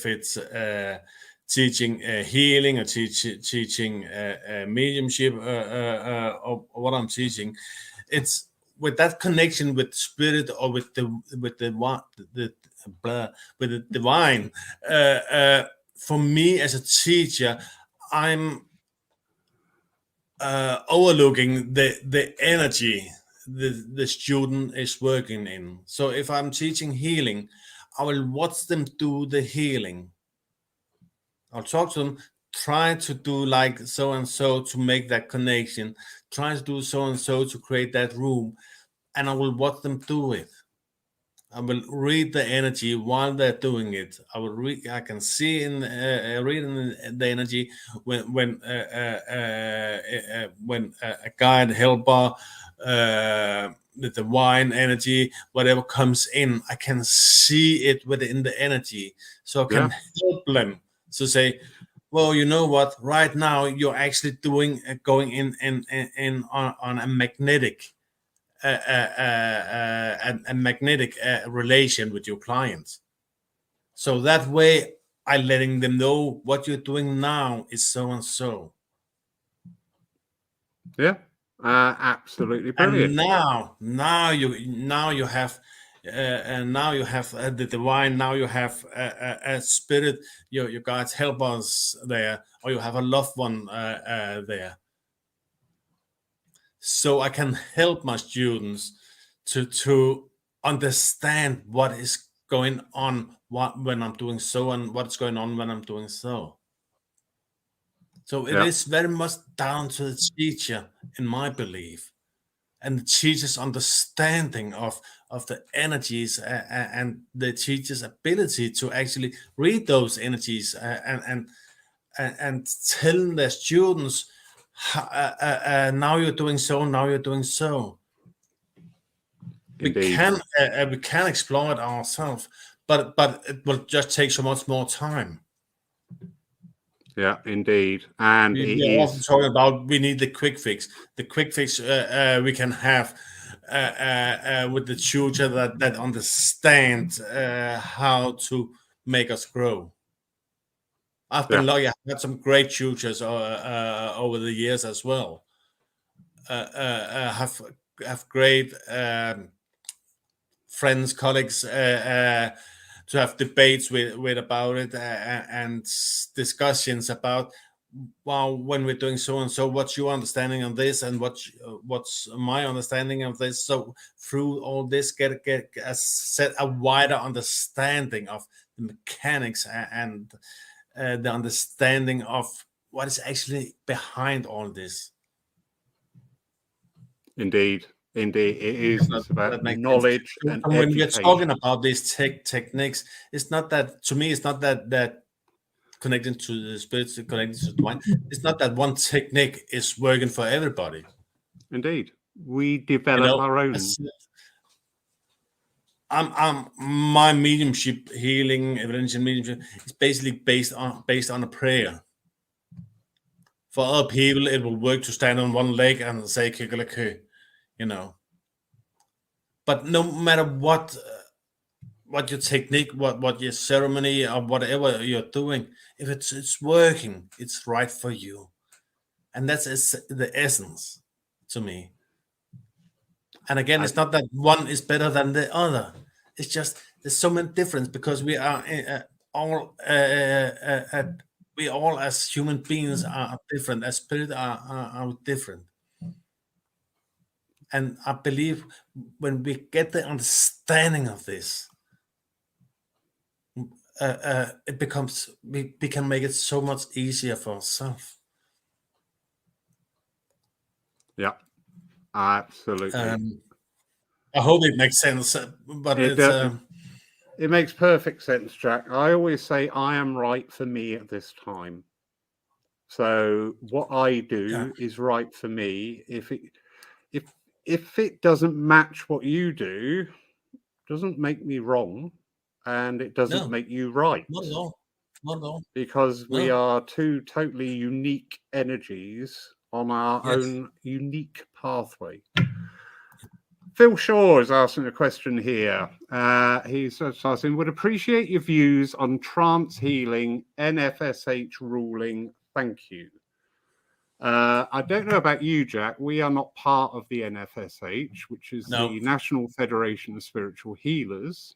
S2: it's teaching healing or teaching mediumship or what I'm teaching, it's with that connection with spirit or with the divine. For me as a teacher, I'm overlooking the energy the student is working in. So if I'm teaching healing, I will watch them do the healing. I'll talk to them, try to do like so and so to make that connection, try to do so and so to create that room, and I will watch them do it. I will read the energy while they're doing it. I can see read in the energy when a guide, helper, the divine energy, whatever comes in, I can see it within the energy, so I can help them to say, well, you know what? Right now, you're actually going in on a magnetic. A magnetic relation with your clients. So that way, I'm letting them know what you're doing now is so and so.
S1: Yeah, absolutely brilliant.
S2: And now you have. And now you have the divine. Now you have a spirit. Your guides help us there, or you have a loved one there. So I can help my students to understand what is going on when I'm doing so and what's going on when I'm doing so. So it is very much down to the teacher, in my belief, and the teacher's understanding of the energies and the teacher's ability to actually read those energies and tell their students, now you're doing so, now you're doing so.
S1: Indeed.
S2: We can explore it ourselves, but it will just take so much more time.
S1: Yeah, indeed. And
S2: we are often talking about we need the quick fix. The quick fix we can have with the tutor that understand how to make us grow. I've been lucky. I've had some great tutors over the years as well. Have great friends, colleagues to have debates with about it and discussions about, well, when we're doing so and so, what's your understanding of this and what's my understanding of this. So through all this, get a wider understanding of the mechanics and the understanding of what is actually behind all this.
S1: Indeed, it is. It's about knowledge and
S2: when
S1: education.
S2: we're talking about these techniques, it's not that, to me, it's not that connecting to the spirits, connecting to the mind. It's not that one technique is working for everybody.
S1: Indeed, we develop our own.
S2: My mediumship healing, evidential mediumship, is basically based on a prayer. For other people, it will work to stand on one leg and say "Kikalake," you know. But no matter what your technique, what your ceremony or whatever you're doing, if it's working, it's right for you, and that's the essence to me. And again, it's not that one is better than the other. It's just there's so many difference because we are all as human beings are different. As spirit are different. And I believe when we get the understanding of this, it becomes we can make it so much easier for ourselves.
S1: Yeah, absolutely.
S2: I hope it makes sense, but
S1: it makes perfect sense, Jack. I always say I am right for me at this time. So what I do is right for me. If it doesn't match what you do, doesn't make me wrong, and it doesn't make you right.
S2: Not at all. Not at all.
S1: Because we are two totally unique energies on our own unique pathway. Phil Shaw is asking a question here. He's asking, would appreciate your views on trance healing, NFSH ruling. Thank you. I don't know about you, Jack. We are not part of the NFSH, which is the National Federation of Spiritual Healers.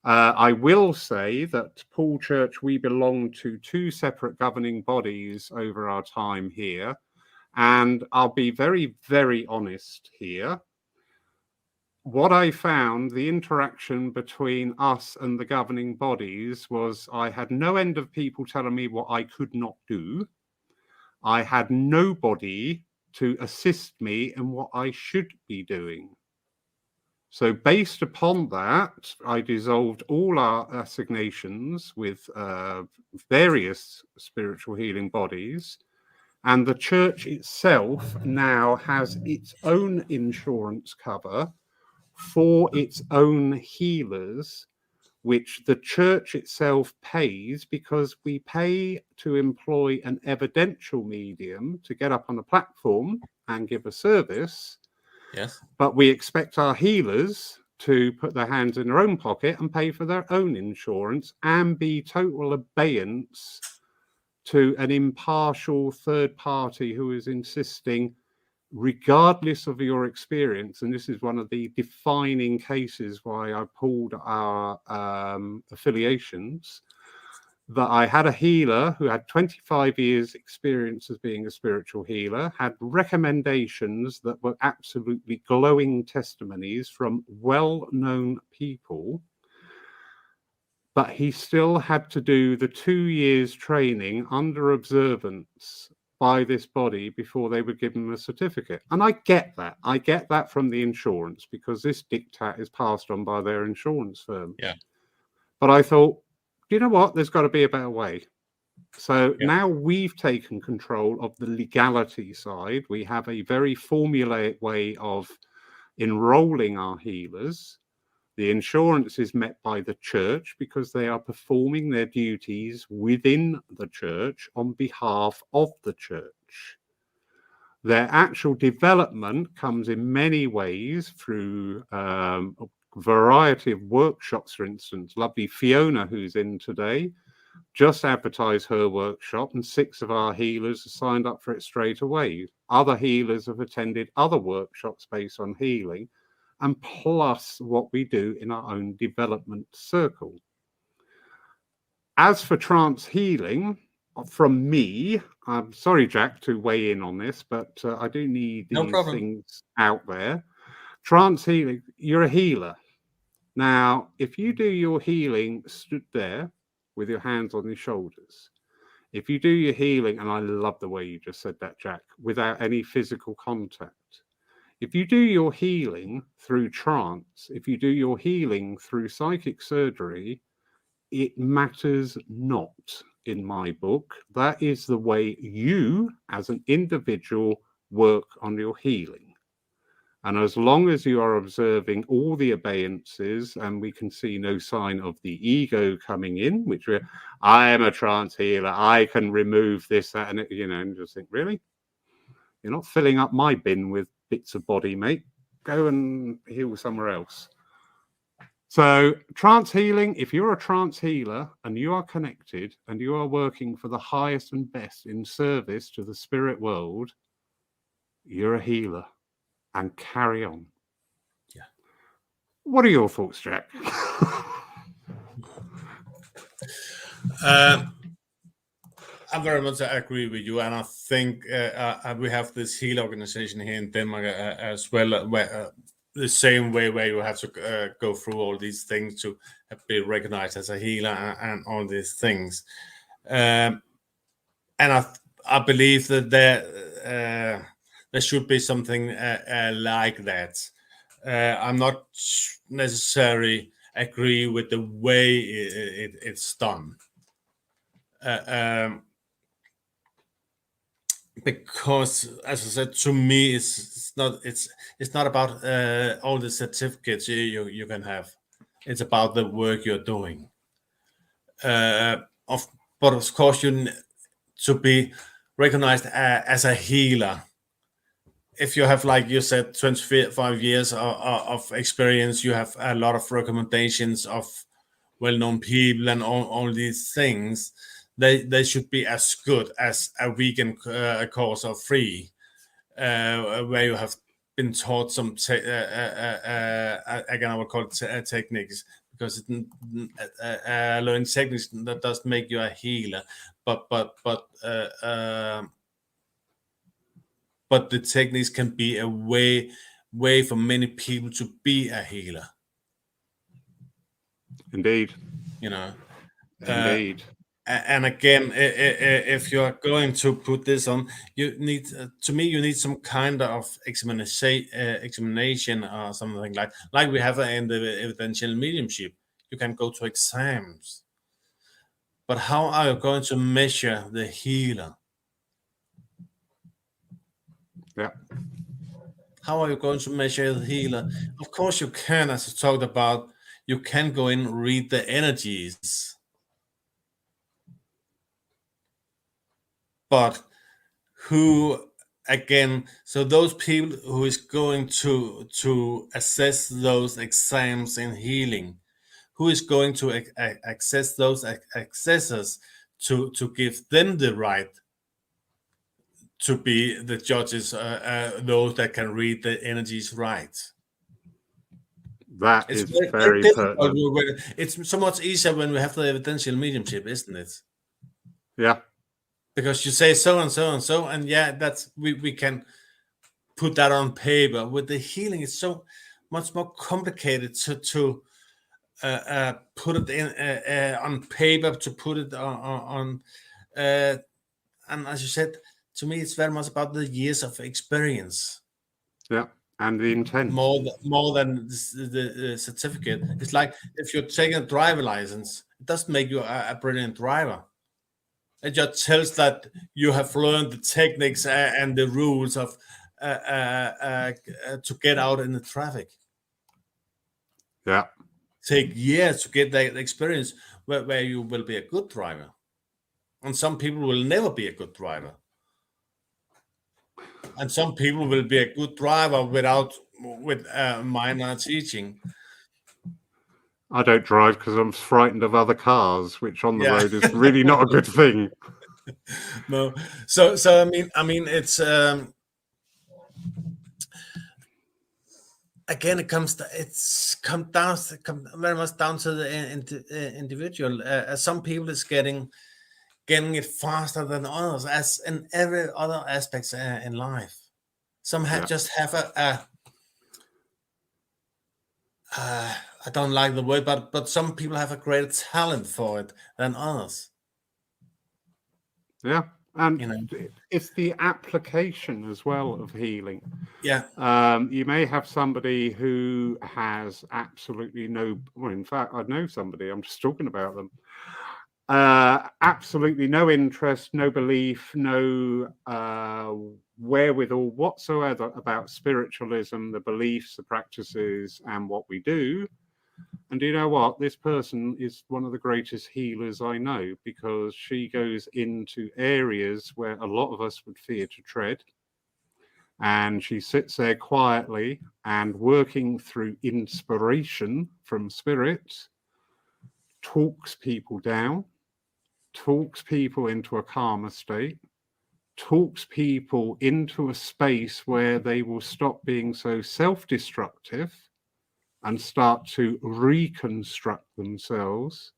S1: I will say that Paul Church, we belong to two separate governing bodies over our time here. And I'll be very, very honest here. What I found, the interaction between us and the governing bodies was I had no end of people telling me what I could not do. I had nobody to assist me in what I should be doing. So based upon that, I dissolved all our assignations with various spiritual healing bodies. And the church itself now has its own insurance cover for its own healers, which the church itself pays because we pay to employ an evidential medium to get up on a platform and give a service.
S2: Yes.
S1: But we expect our healers to put their hands in their own pocket and pay for their own insurance and be total abeyance to an impartial third party who is insisting, regardless of your experience, and this is one of the defining cases why I pulled our affiliations, that I had a healer who had 25 years experience as being a spiritual healer, had recommendations that were absolutely glowing testimonies from well-known people, but he still had to do the 2 years training under observance by this body before they would give him a certificate. And I get that. I get that from the insurance because this diktat is passed on by their insurance firm.
S2: Yeah.
S1: But I thought, you know what? There's got to be a better way. So now we've taken control of the legality side. We have a very formulaic way of enrolling our healers. The insurance is met by the church because they are performing their duties within the church on behalf of the church. Their actual development comes in many ways through a variety of workshops, for instance. Lovely Fiona, who's in today, just advertised her workshop and 6 of our healers have signed up for it straight away. Other healers have attended other workshops based on healing, and plus what we do in our own development circle. As for trance healing, from me, I'm sorry, Jack, to weigh in on this, but I do need these things out there. Trance healing, you're a healer. Now, if you do your healing stood there with your hands on your shoulders, if you do your healing, and I love the way you just said that, Jack, without any physical contact, if you do your healing through trance, if you do your healing through psychic surgery, it matters not in my book. That is the way you, as an individual, work on your healing. And as long as you are observing all the abeyances and we can see no sign of the ego coming in, which I am a trance healer, I can remove this, that, and and just think, really? You're not filling up my bin with bits of body, mate. Go and heal somewhere else. So trance healing, if you're a trance healer and you are connected and you are working for the highest and best in service to the spirit world, you're a healer, and carry on.
S2: Yeah.
S1: What are your thoughts, Jack?
S2: I very much agree with you, and I think we have this heal organization here in Denmark as well, where the same way where you have to go through all these things to be recognized as a healer and all these things. And I believe that there should be something like that. I'm not necessarily agree with the way it's done. Because, as I said, to me, it's not about all the certificates you can have. It's about the work you're doing. But of course, you need to be recognized as a healer. If you have, like you said, 25 years of experience, you have a lot of recommendations of well-known people and all these things. They should be as good as a vegan course or free, where you have been taught some again, I would call it techniques, because learning techniques that does make you a healer, but the techniques can be a way for many people to be a healer.
S1: Indeed.
S2: Indeed. And again, if you are going to put this on, you need, to me, you need some kind of examination or something like we have in the evidential mediumship. You can go to exams. But how are you going to measure the healer?
S1: Yeah.
S2: How are you going to measure the healer? Of course you can, as I talked about, you can go in and read the energies. But who, again, so those people who is going to assess those exams in healing, who is going to access those accessors to give them the right to be the judges, those that can read the energies right?
S1: That is very pertinent.
S2: It's so much easier when we have the evidential mediumship, isn't it?
S1: Yeah.
S2: Because you say so and so and so, and yeah, that's we can put that on paper. With the healing, it's so much more complicated to put it in on paper, to put it on and as you said, to me, it's very much about the years of experience.
S1: Yeah, and the intent.
S2: More than the certificate. It's like if you're taking a driver license, it doesn't make you a brilliant driver. It just tells that you have learned the techniques and the rules of to get out in the traffic.
S1: Yeah.
S2: Take years to get that experience where you will be a good driver. And some people will never be a good driver. And some people will be a good driver with minor teaching.
S1: I don't drive because I'm frightened of other cars, which on the road is really not a good thing.
S2: No, so I mean, it's again, it comes very much down to the individual. Some people is getting it faster than others, as in every other aspects in life. Some just have I don't like the word, but some people have a greater talent for it than others.
S1: Yeah, and it's the application as well of healing.
S2: Yeah.
S1: You may have somebody who has absolutely no, well, in fact, I know somebody, I'm just talking about them. Absolutely no interest, no belief, no wherewithal whatsoever about spiritualism, the beliefs, the practices, and what we do. And you know what? This person is one of the greatest healers I know, because she goes into areas where a lot of us would fear to tread. And she sits there quietly and working through inspiration from spirit, talks people down, talks people into a calmer state, talks people into a space where they will stop being so self-destructive and start to reconstruct themselves.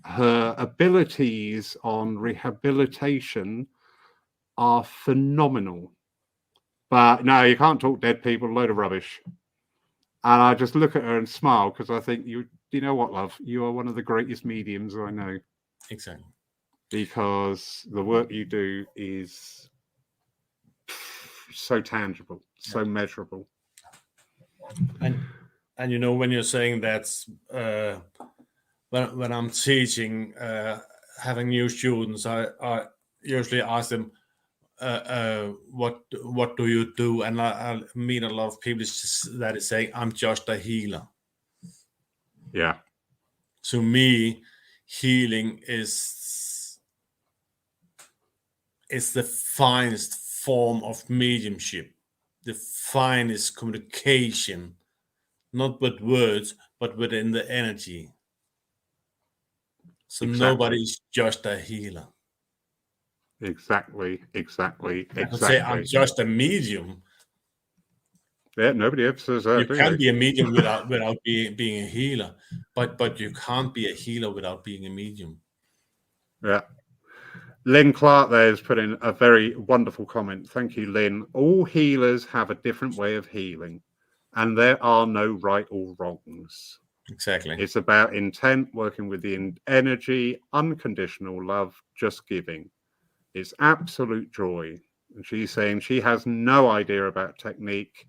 S1: Her abilities on rehabilitation are phenomenal. But no, you can't talk dead people, load of rubbish. And I just look at her and smile because I think, you know what, love? You are one of the greatest mediums I know.
S2: Exactly.
S1: Because the work you do is so tangible, so measurable.
S2: And you know, when you're saying that, when I'm teaching, having new students, I usually ask them, what do you do? And I meet a lot of people that is saying, I'm just a healer.
S1: Yeah.
S2: To me, healing is the finest form of mediumship, the finest communication, not with words, but within the energy. So nobody's just a healer.
S1: Exactly.
S2: I could say I'm just a medium.
S1: Yeah, nobody ever says that.
S2: You can be a medium without being a healer, but you can't be a healer without being a medium.
S1: Yeah. Lynn Clark there has put in a very wonderful comment. Thank you, Lynn. All healers have a different way of healing, and there are no right or wrongs.
S2: Exactly.
S1: It's about intent, working with the energy, unconditional love, just giving. It's absolute joy. And she's saying she has no idea about technique,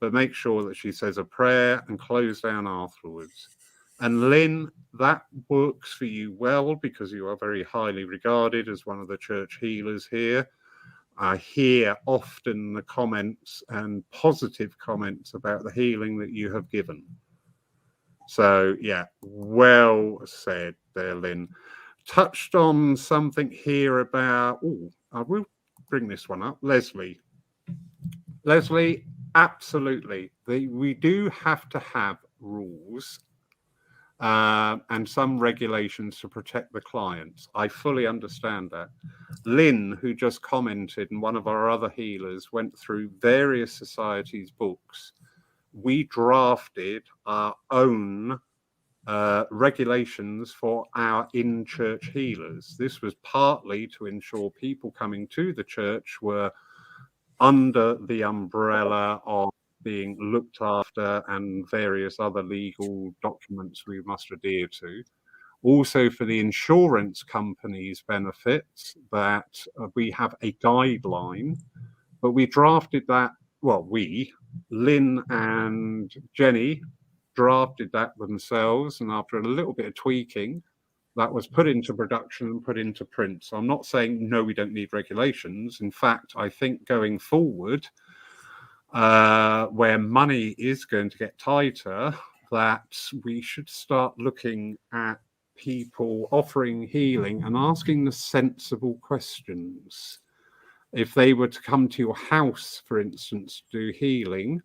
S1: but make sure that she says a prayer and close down afterwards. And Lynn, that works for you well because you are very highly regarded as one of the church healers here. I hear often the comments and positive comments about the healing that you have given. So, yeah, well said there, Lynn. Touched on something here about, I will bring this one up. Leslie, absolutely. We do have to have rules and some regulations to protect the clients. I fully understand that. Lynn, who just commented, and one of our other healers went through various societies' books. We drafted our own regulations for our in-church healers. This was partly to ensure people coming to the church were under the umbrella of being looked after and various other legal documents we must adhere to. Also for the insurance company's benefits, that we have a guideline, but we drafted that, Lynn and Jenny drafted that themselves, and after a little bit of tweaking, that was put into production and put into print. So I'm not saying, no, we don't need regulations. In fact, I think going forward, where money is going to get tighter, that we should start looking at people offering healing and asking the sensible questions. If they were to come to your house, for instance, to do healing,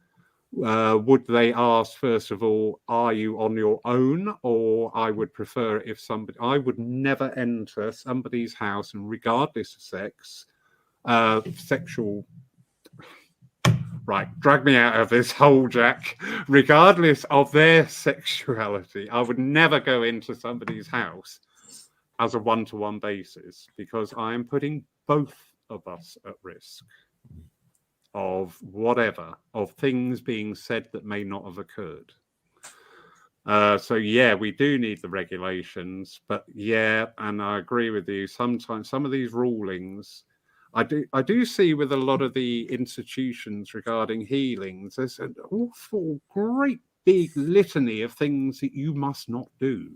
S1: would they ask, first of all, are you on your own? Or I would prefer if I would never enter somebody's house, and regardless of sex, sexual, right, drag me out of this hole, Jack. Regardless of their sexuality, I would never go into somebody's house as a one-to-one basis, because I am putting both of us at risk of things being said that may not have occurred. So yeah, we do need the regulations, but yeah, and I agree with you. Sometimes some of these rulings, I do see with a lot of the institutions regarding healings, there's an awful great big litany of things that you must not do.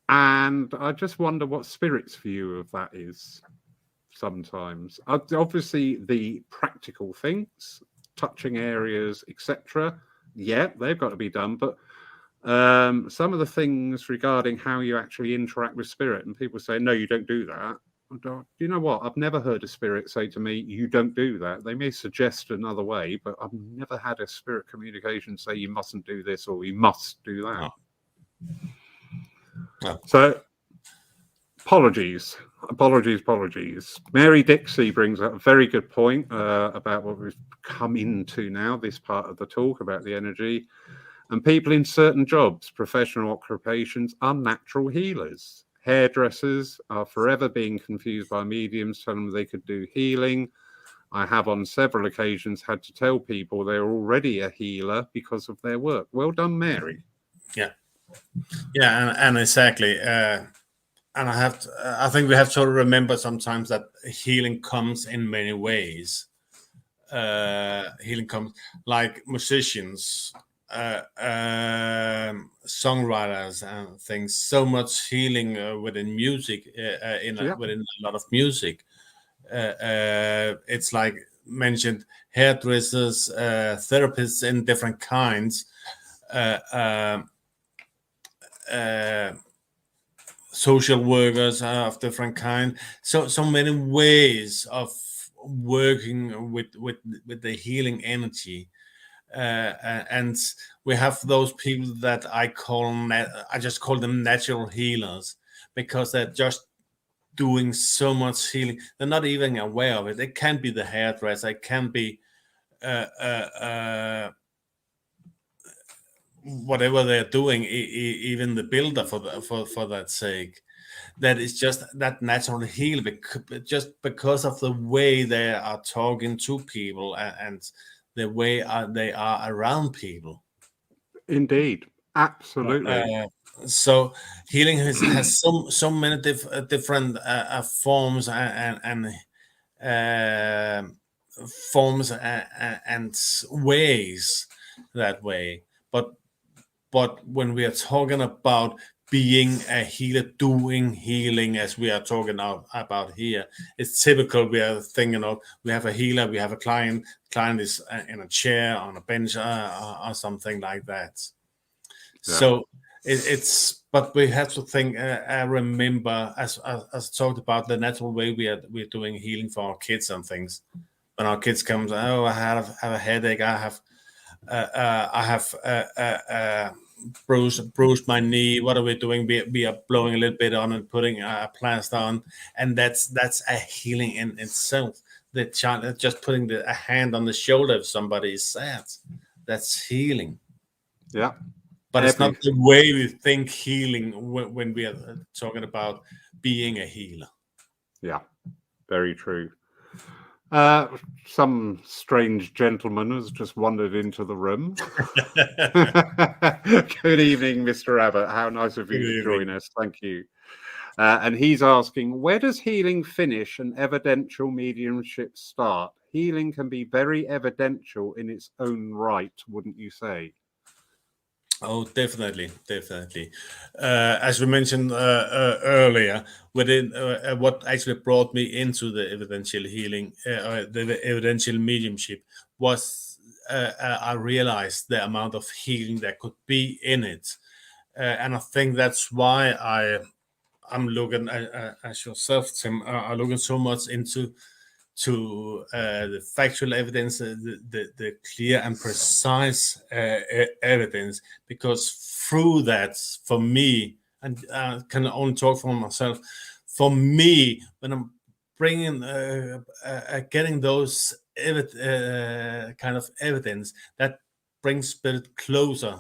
S1: And I just wonder what Spirit's view of that is. Sometimes, obviously, the practical things, touching areas, etc. Yeah, they've got to be done. But some of the things regarding how you actually interact with Spirit, and people say, no, you don't do that. You know what? I've never heard a Spirit say to me, you don't do that. They may suggest another way, but I've never had a Spirit communication say you mustn't do this or you must do that.
S2: No.
S1: So apologies. Mary Dixie brings up a very good point about what we've come into now, this part of the talk about the energy. And people in certain jobs, professional occupations, are natural healers. Hairdressers are forever being confused by mediums telling them they could do healing. I have on several occasions had to tell people they're already a healer because of their work. Well done, Mary.
S2: Yeah, and exactly. And I think we have to remember sometimes that healing comes in many ways. Healing comes like musicians, songwriters, and things. So much healing within music, within a lot of music. It's like mentioned hairdressers, therapists in different kinds. Social workers of different kind, so many ways of working with the healing energy, and we have those people that I just call them natural healers, because they're just doing so much healing. They're not even aware of it. It can be the hairdresser, it can be whatever they're doing, even the builder for that sake. That is just that natural heal, just because of the way they are talking to people and the way they are around people.
S1: Indeed, absolutely.
S2: So healing has so many different forms and forms and ways that way. But when we are talking about being a healer, doing healing, as we are talking about here, it's typical. We are thinking of, we have a healer, we have a client is in a chair, on a bench, or something like that. Yeah. So it's, but we have to think, remember, as talked about, the natural way we're doing healing for our kids and things. When our kids comes, oh, I have a headache, I have bruised my knee. What are we doing? We are blowing a little bit on and putting a plaster on, and that's a healing in itself. The child just putting a hand on the shoulder if somebody is sad, that's healing.
S1: Yeah,
S2: but it's not the way we think healing when we are talking about being a healer.
S1: Yeah, very true. Some strange gentleman has just wandered into the room. Good evening, Mr. Abbott. How nice of you to join us. Thank you. And he's asking, where does healing finish and evidential mediumship start? Healing can be very evidential in its own right, wouldn't you say?
S2: Oh, definitely. As we mentioned earlier, within what actually brought me into the evidential healing, the evidential mediumship, was I realized the amount of healing that could be in it, and I think that's why I'm looking as yourself, Tim, are looking so much into the factual evidence, the clear and precise evidence, because through that, for me, and I can only talk for myself, for me, when I'm bringing, getting those kind of evidence, that brings spirit closer,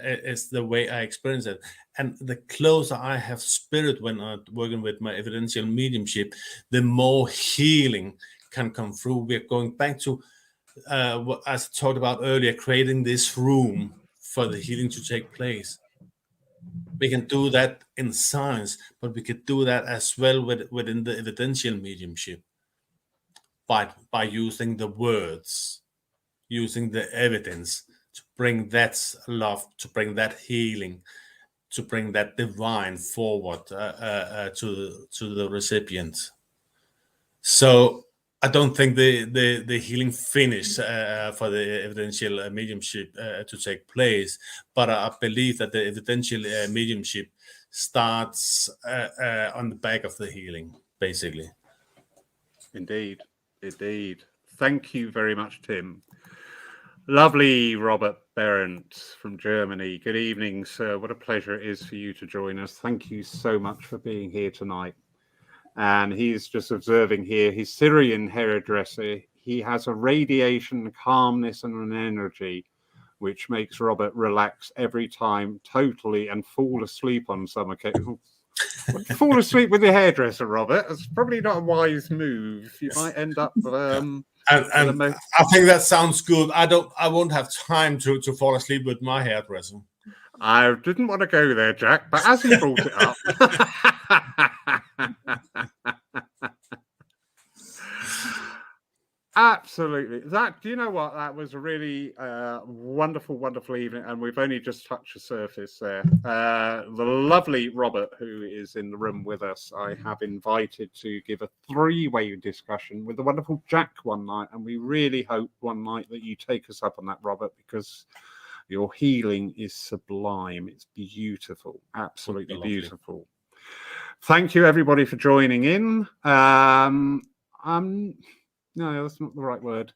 S2: is the way I experience it. And the closer I have spirit when I'm working with my evidential mediumship, the more healing can come through. We're going back to what I talked about earlier, creating this room for the healing to take place. We can do that in science, but we could do that as well within the evidential mediumship by using the words, using the evidence to bring that love, to bring that healing, to bring that divine forward to the recipient. So I don't think the healing finish for the evidential mediumship to take place, but I believe that the evidential mediumship starts on the back of the healing, basically.
S1: Indeed. Thank you very much, Tim. Lovely Robert Berendt from Germany. Good evening, sir. What a pleasure it is for you to join us. Thank you so much for being here tonight. And he's just observing here, his Syrian hairdresser, he has a radiation, calmness, and an energy which makes Robert relax every time totally and fall asleep on some occasions. Fall asleep with your hairdresser, Robert. It's probably not a wise move. You might end up
S2: And I think that sounds good. I won't have time to fall asleep with my hairdresser.
S1: I didn't want to go there, Jack, but as he brought it up. Absolutely. Do you know what? That was a really wonderful, wonderful evening, and we've only just touched the surface there. The lovely Robert, who is in the room with us, I have invited to give a three-way discussion with the wonderful Jack one night, and we really hope one night that you take us up on that, Robert, because your healing is sublime. It's beautiful, absolutely beautiful. Thank you, everybody, for joining in. No, that's not the right word.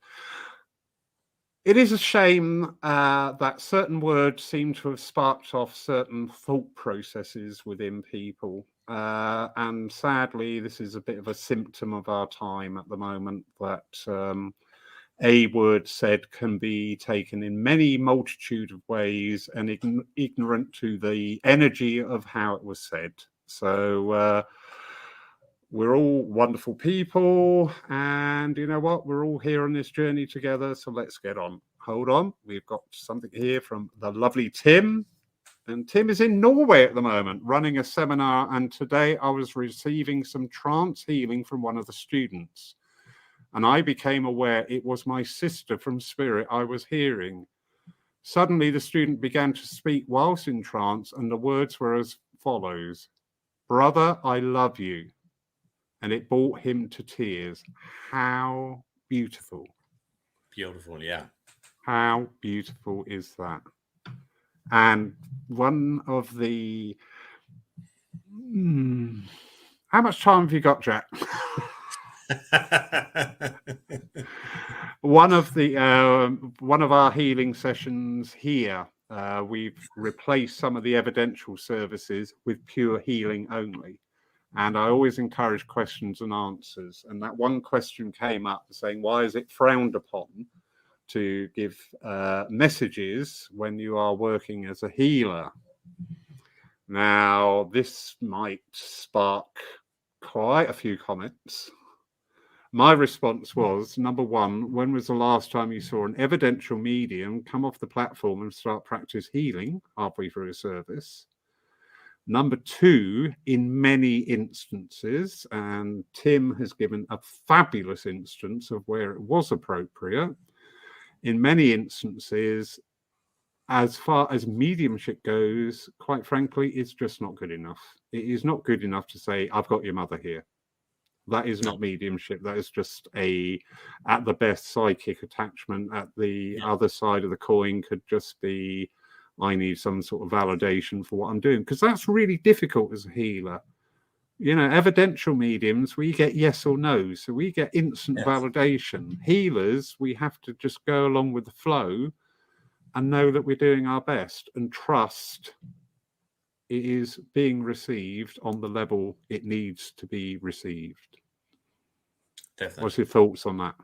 S1: It is a shame that certain words seem to have sparked off certain thought processes within people. And sadly, this is a bit of a symptom of our time at the moment, that a word said can be taken in many multitude of ways and ignorant to the energy of how it was said. So we're all wonderful people, and you know what? We're all here on this journey together, so let's get on. Hold on. We've got something here from the lovely Tim. And Tim is in Norway at the moment, running a seminar, and today I was receiving some trance healing from one of the students. And I became aware it was my sister from spirit I was hearing. Suddenly, the student began to speak whilst in trance, and the words were as follows: "Brother, I love you." And it brought him to tears. How beautiful.
S2: Beautiful, yeah.
S1: How beautiful is that? And one of the... How much time have you got, Jack? One of our healing sessions here, we've replaced some of the evidential services with pure healing only. And I always encourage questions and answers. And that one question came up saying, why is it frowned upon to give messages when you are working as a healer? Now, this might spark quite a few comments. My response was, number one, when was the last time you saw an evidential medium come off the platform and start practice healing halfway through a service? Number two, in many instances, and Tim has given a fabulous instance of where it was appropriate, in many instances, as far as mediumship goes, quite frankly, it's just not good enough. It is not good enough to say, I've got your mother here. That is not mediumship. That is just at the best, psychic attachment. At the other side of the coin could just be, I need some sort of validation for what I'm doing, because that's really difficult as a healer. You know, evidential mediums, we get yes or no, so we get instant validation. Healers, we have to just go along with the flow and know that we're doing our best and trust it is being received on the level it needs to be received. Definitely. What's your thoughts on
S2: that?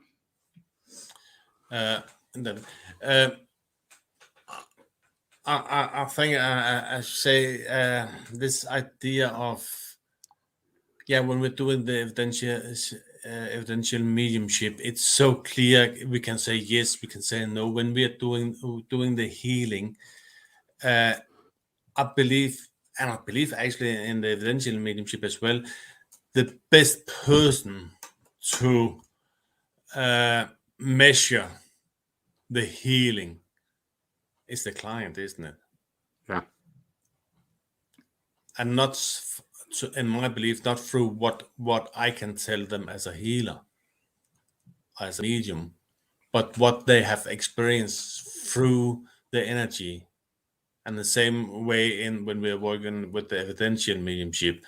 S2: I think I say this idea of when we're doing the evidential mediumship, it's so clear. We can say yes, we can say no. When we are doing the healing, I believe actually in the evidential mediumship as well, the best person to measure the healing is the client, isn't it?
S1: Yeah.
S2: And not, in my belief, not through what I can tell them as a healer, as a medium, but what they have experienced through the energy. And the same way when we're working with the evidential mediumship,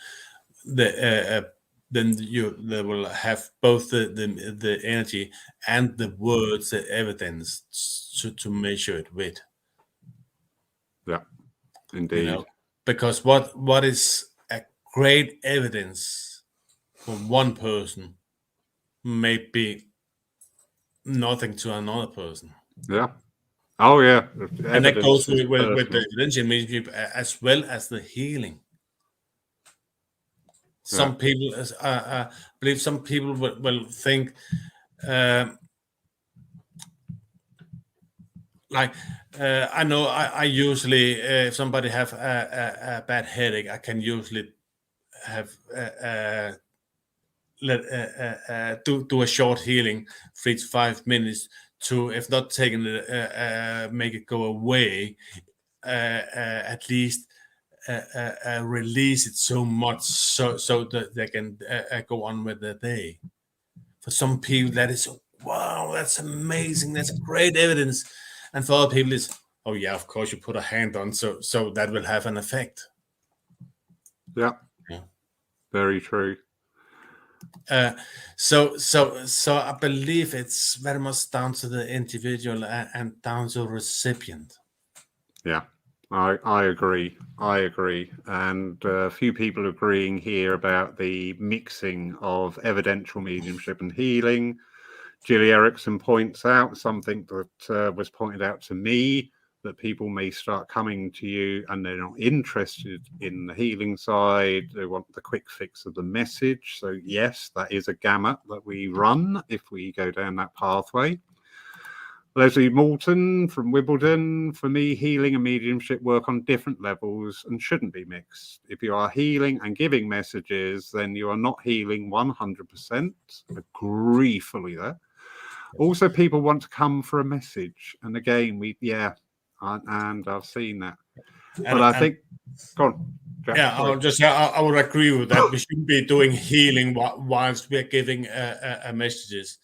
S2: then they will have both the energy and the words, the evidence to measure it with.
S1: Yeah, indeed.
S2: You know, because what is a great evidence for one person may be nothing to another person.
S1: Yeah. Oh, yeah.
S2: And that goes with the evidential mediumship as well as the healing. Some people, I believe some people will think like I know I usually if somebody have a bad headache, I can usually have do a short healing, 3 to 5 minutes, to, if not taking it, make it go away, at least release it so much so that they can go on with their day. For some people, that is, wow, that's amazing, that's great evidence, and for other people, it's, oh yeah, of course you put a hand on, so that will have an effect.
S1: Yeah,
S2: Yeah.
S1: very true.
S2: So I believe it's very much down to the individual and down to the recipient.
S1: Yeah, I agree. I agree. And a few people agreeing here about the mixing of evidential mediumship and healing. Julie Erickson points out something that was pointed out to me, that people may start coming to you and they're not interested in the healing side. They want the quick fix of the message. So yes, that is a gamut that we run if we go down that pathway. Leslie Moulton from Wimbledon: for me, healing and mediumship work on different levels and shouldn't be mixed. If you are healing and giving messages, then you are not healing 100%. Agree fully there. Also, people want to come for a message. And again, and I've seen that. But I think, go on, Jack,
S2: yeah, I would agree with that. We shouldn't be doing healing whilst we're giving messages.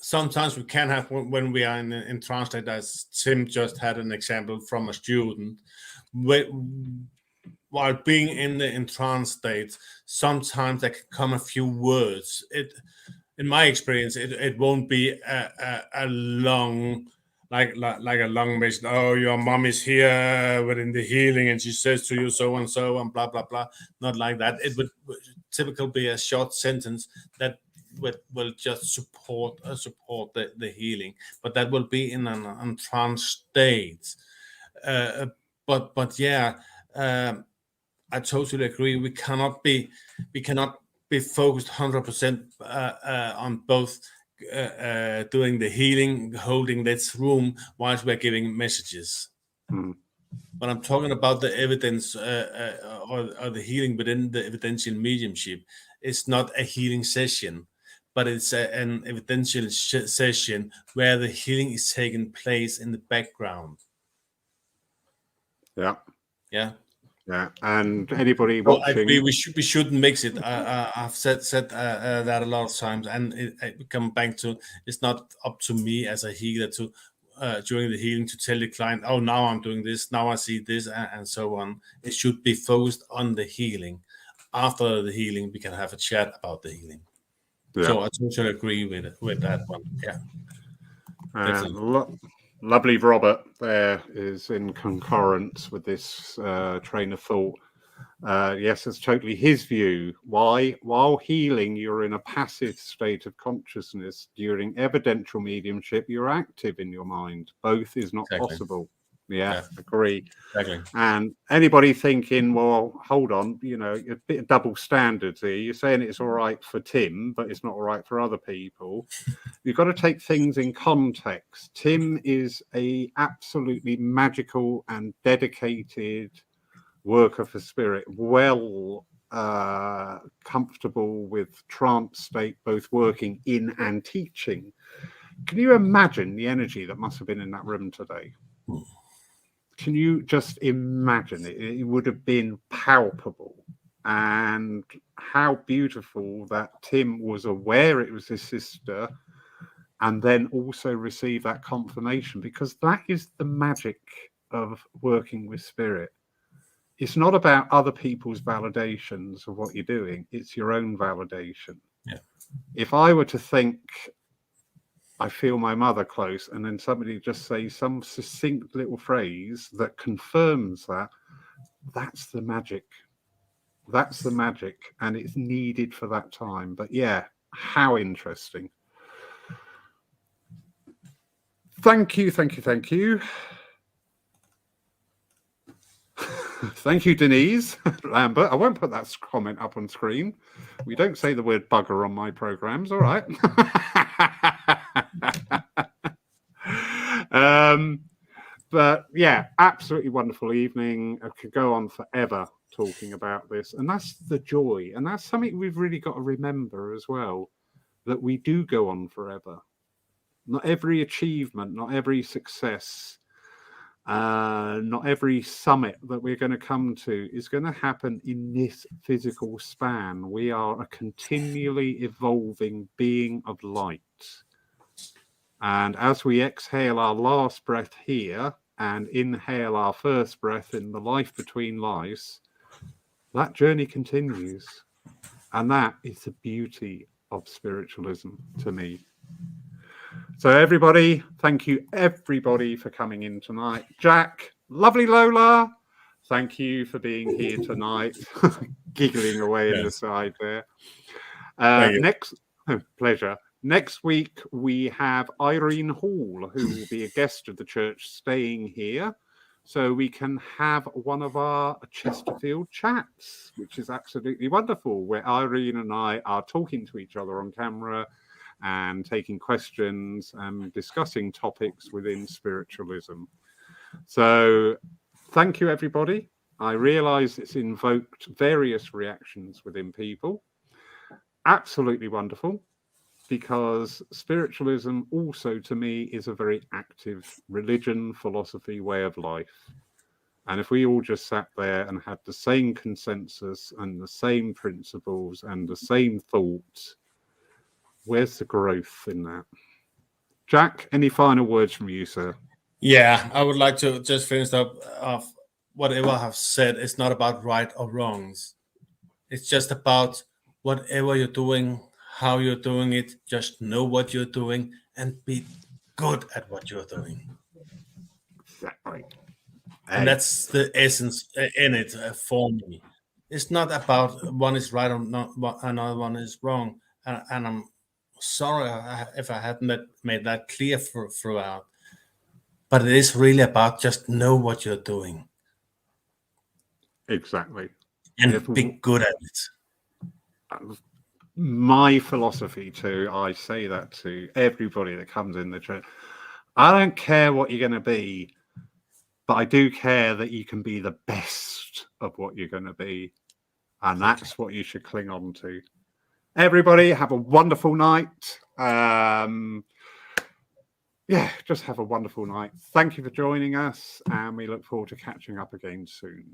S2: Sometimes we can have, when we are in trance state, as Tim just had an example from a student, while being in the trance state, sometimes there can come a few words. In my experience, it won't be a long, like a long message. Oh, your mom is here within the healing, and she says to you so and so, and blah blah blah. Not like that. It would typically be a short sentence that will just support the healing, but that will be in an trance state. But yeah, I totally agree. We cannot be focused 100% on both doing the healing, holding this room whilst we're giving messages. When I'm talking about the evidence or the healing within the evidential mediumship, it's not a healing session, but it's an evidential session where the healing is taking place in the background.
S1: Yeah.
S2: Yeah.
S1: Yeah, and anybody watching,
S2: we shouldn't mix it. I've said that a lot of times, and it come back to, it's not up to me as a healer to during the healing to tell the client, oh, now I'm doing this, now I see this, and so on. It should be focused on the healing. After the healing, we can have a chat about the healing. Yeah. So I totally agree with that one. Yeah.
S1: And lovely Robert there is in concurrence with this train of thought. Yes, it's totally his view. Why? While healing, you're in a passive state of consciousness. During evidential mediumship, you're active in your mind. Both is not possible. Yeah, agree.
S2: Exactly.
S1: And anybody thinking, well, hold on, a bit of double standards here. You're saying it's all right for Tim, but it's not all right for other people. You've got to take things in context. Tim is a absolutely magical and dedicated worker for spirit, well comfortable with trance state, both working in and teaching. Can you imagine the energy that must have been in that room today? Can you just imagine it? It would have been palpable. And how beautiful that Tim was aware it was his sister, and then also receive that confirmation, because that is the magic of working with spirit. It's not about other people's validations of what you're doing. It's your own validation.
S2: Yeah.
S1: If I were to think, I feel my mother close, and then somebody just say some succinct little phrase that confirms that, that's the magic. That's the magic, and it's needed for that time. But yeah, how interesting. Thank you. Thank you, Denise Lambert. I won't put that comment up on screen. We don't say the word bugger on my programs, all right? yeah, absolutely wonderful evening. I could go on forever talking about this, and that's the joy, and that's something we've really got to remember as well, that we do go on forever. Not every achievement, not every success, not every summit that we're going to come to is going to happen in this physical span. We are a continually evolving being of light. And as we exhale our last breath here and inhale our first breath in the life between lives, that journey continues. And that is the beauty of spiritualism to me. So everybody, thank you everybody for coming in tonight. Jack, lovely Lola, thank you for being here tonight, giggling away in the side there. Pleasure. Next week, we have Irene Hall, who will be a guest of the church staying here. So we can have one of our Chesterfield chats, which is absolutely wonderful, where Irene and I are talking to each other on camera and taking questions and discussing topics within spiritualism. So thank you, everybody. I realize it's invoked various reactions within people. Absolutely wonderful, because spiritualism also, to me, is a very active religion, philosophy, way of life. And if we all just sat there and had the same consensus and the same principles and the same thoughts, where's the growth in that? Jack, any final words from you, sir?
S2: Yeah, I would like to just finish up of whatever I have said. It's not about right or wrongs. It's just about whatever you're doing, how you're doing it. Just know what you're doing and be good at what you're doing.
S1: Exactly.
S2: And that's the essence in it for me. It's not about one is right or not, another one is wrong. And I'm sorry if I haven't made that clear throughout. But it is really about just know what you're doing.
S1: Exactly.
S2: And be good at it.
S1: My philosophy too, I say that to everybody that comes in the church. I don't care what you're going to be, but I do care that you can be the best of what you're going to be. And that's what you should cling on to. Everybody, have a wonderful night. Yeah, just have a wonderful night. Thank you for joining us, and we look forward to catching up again soon.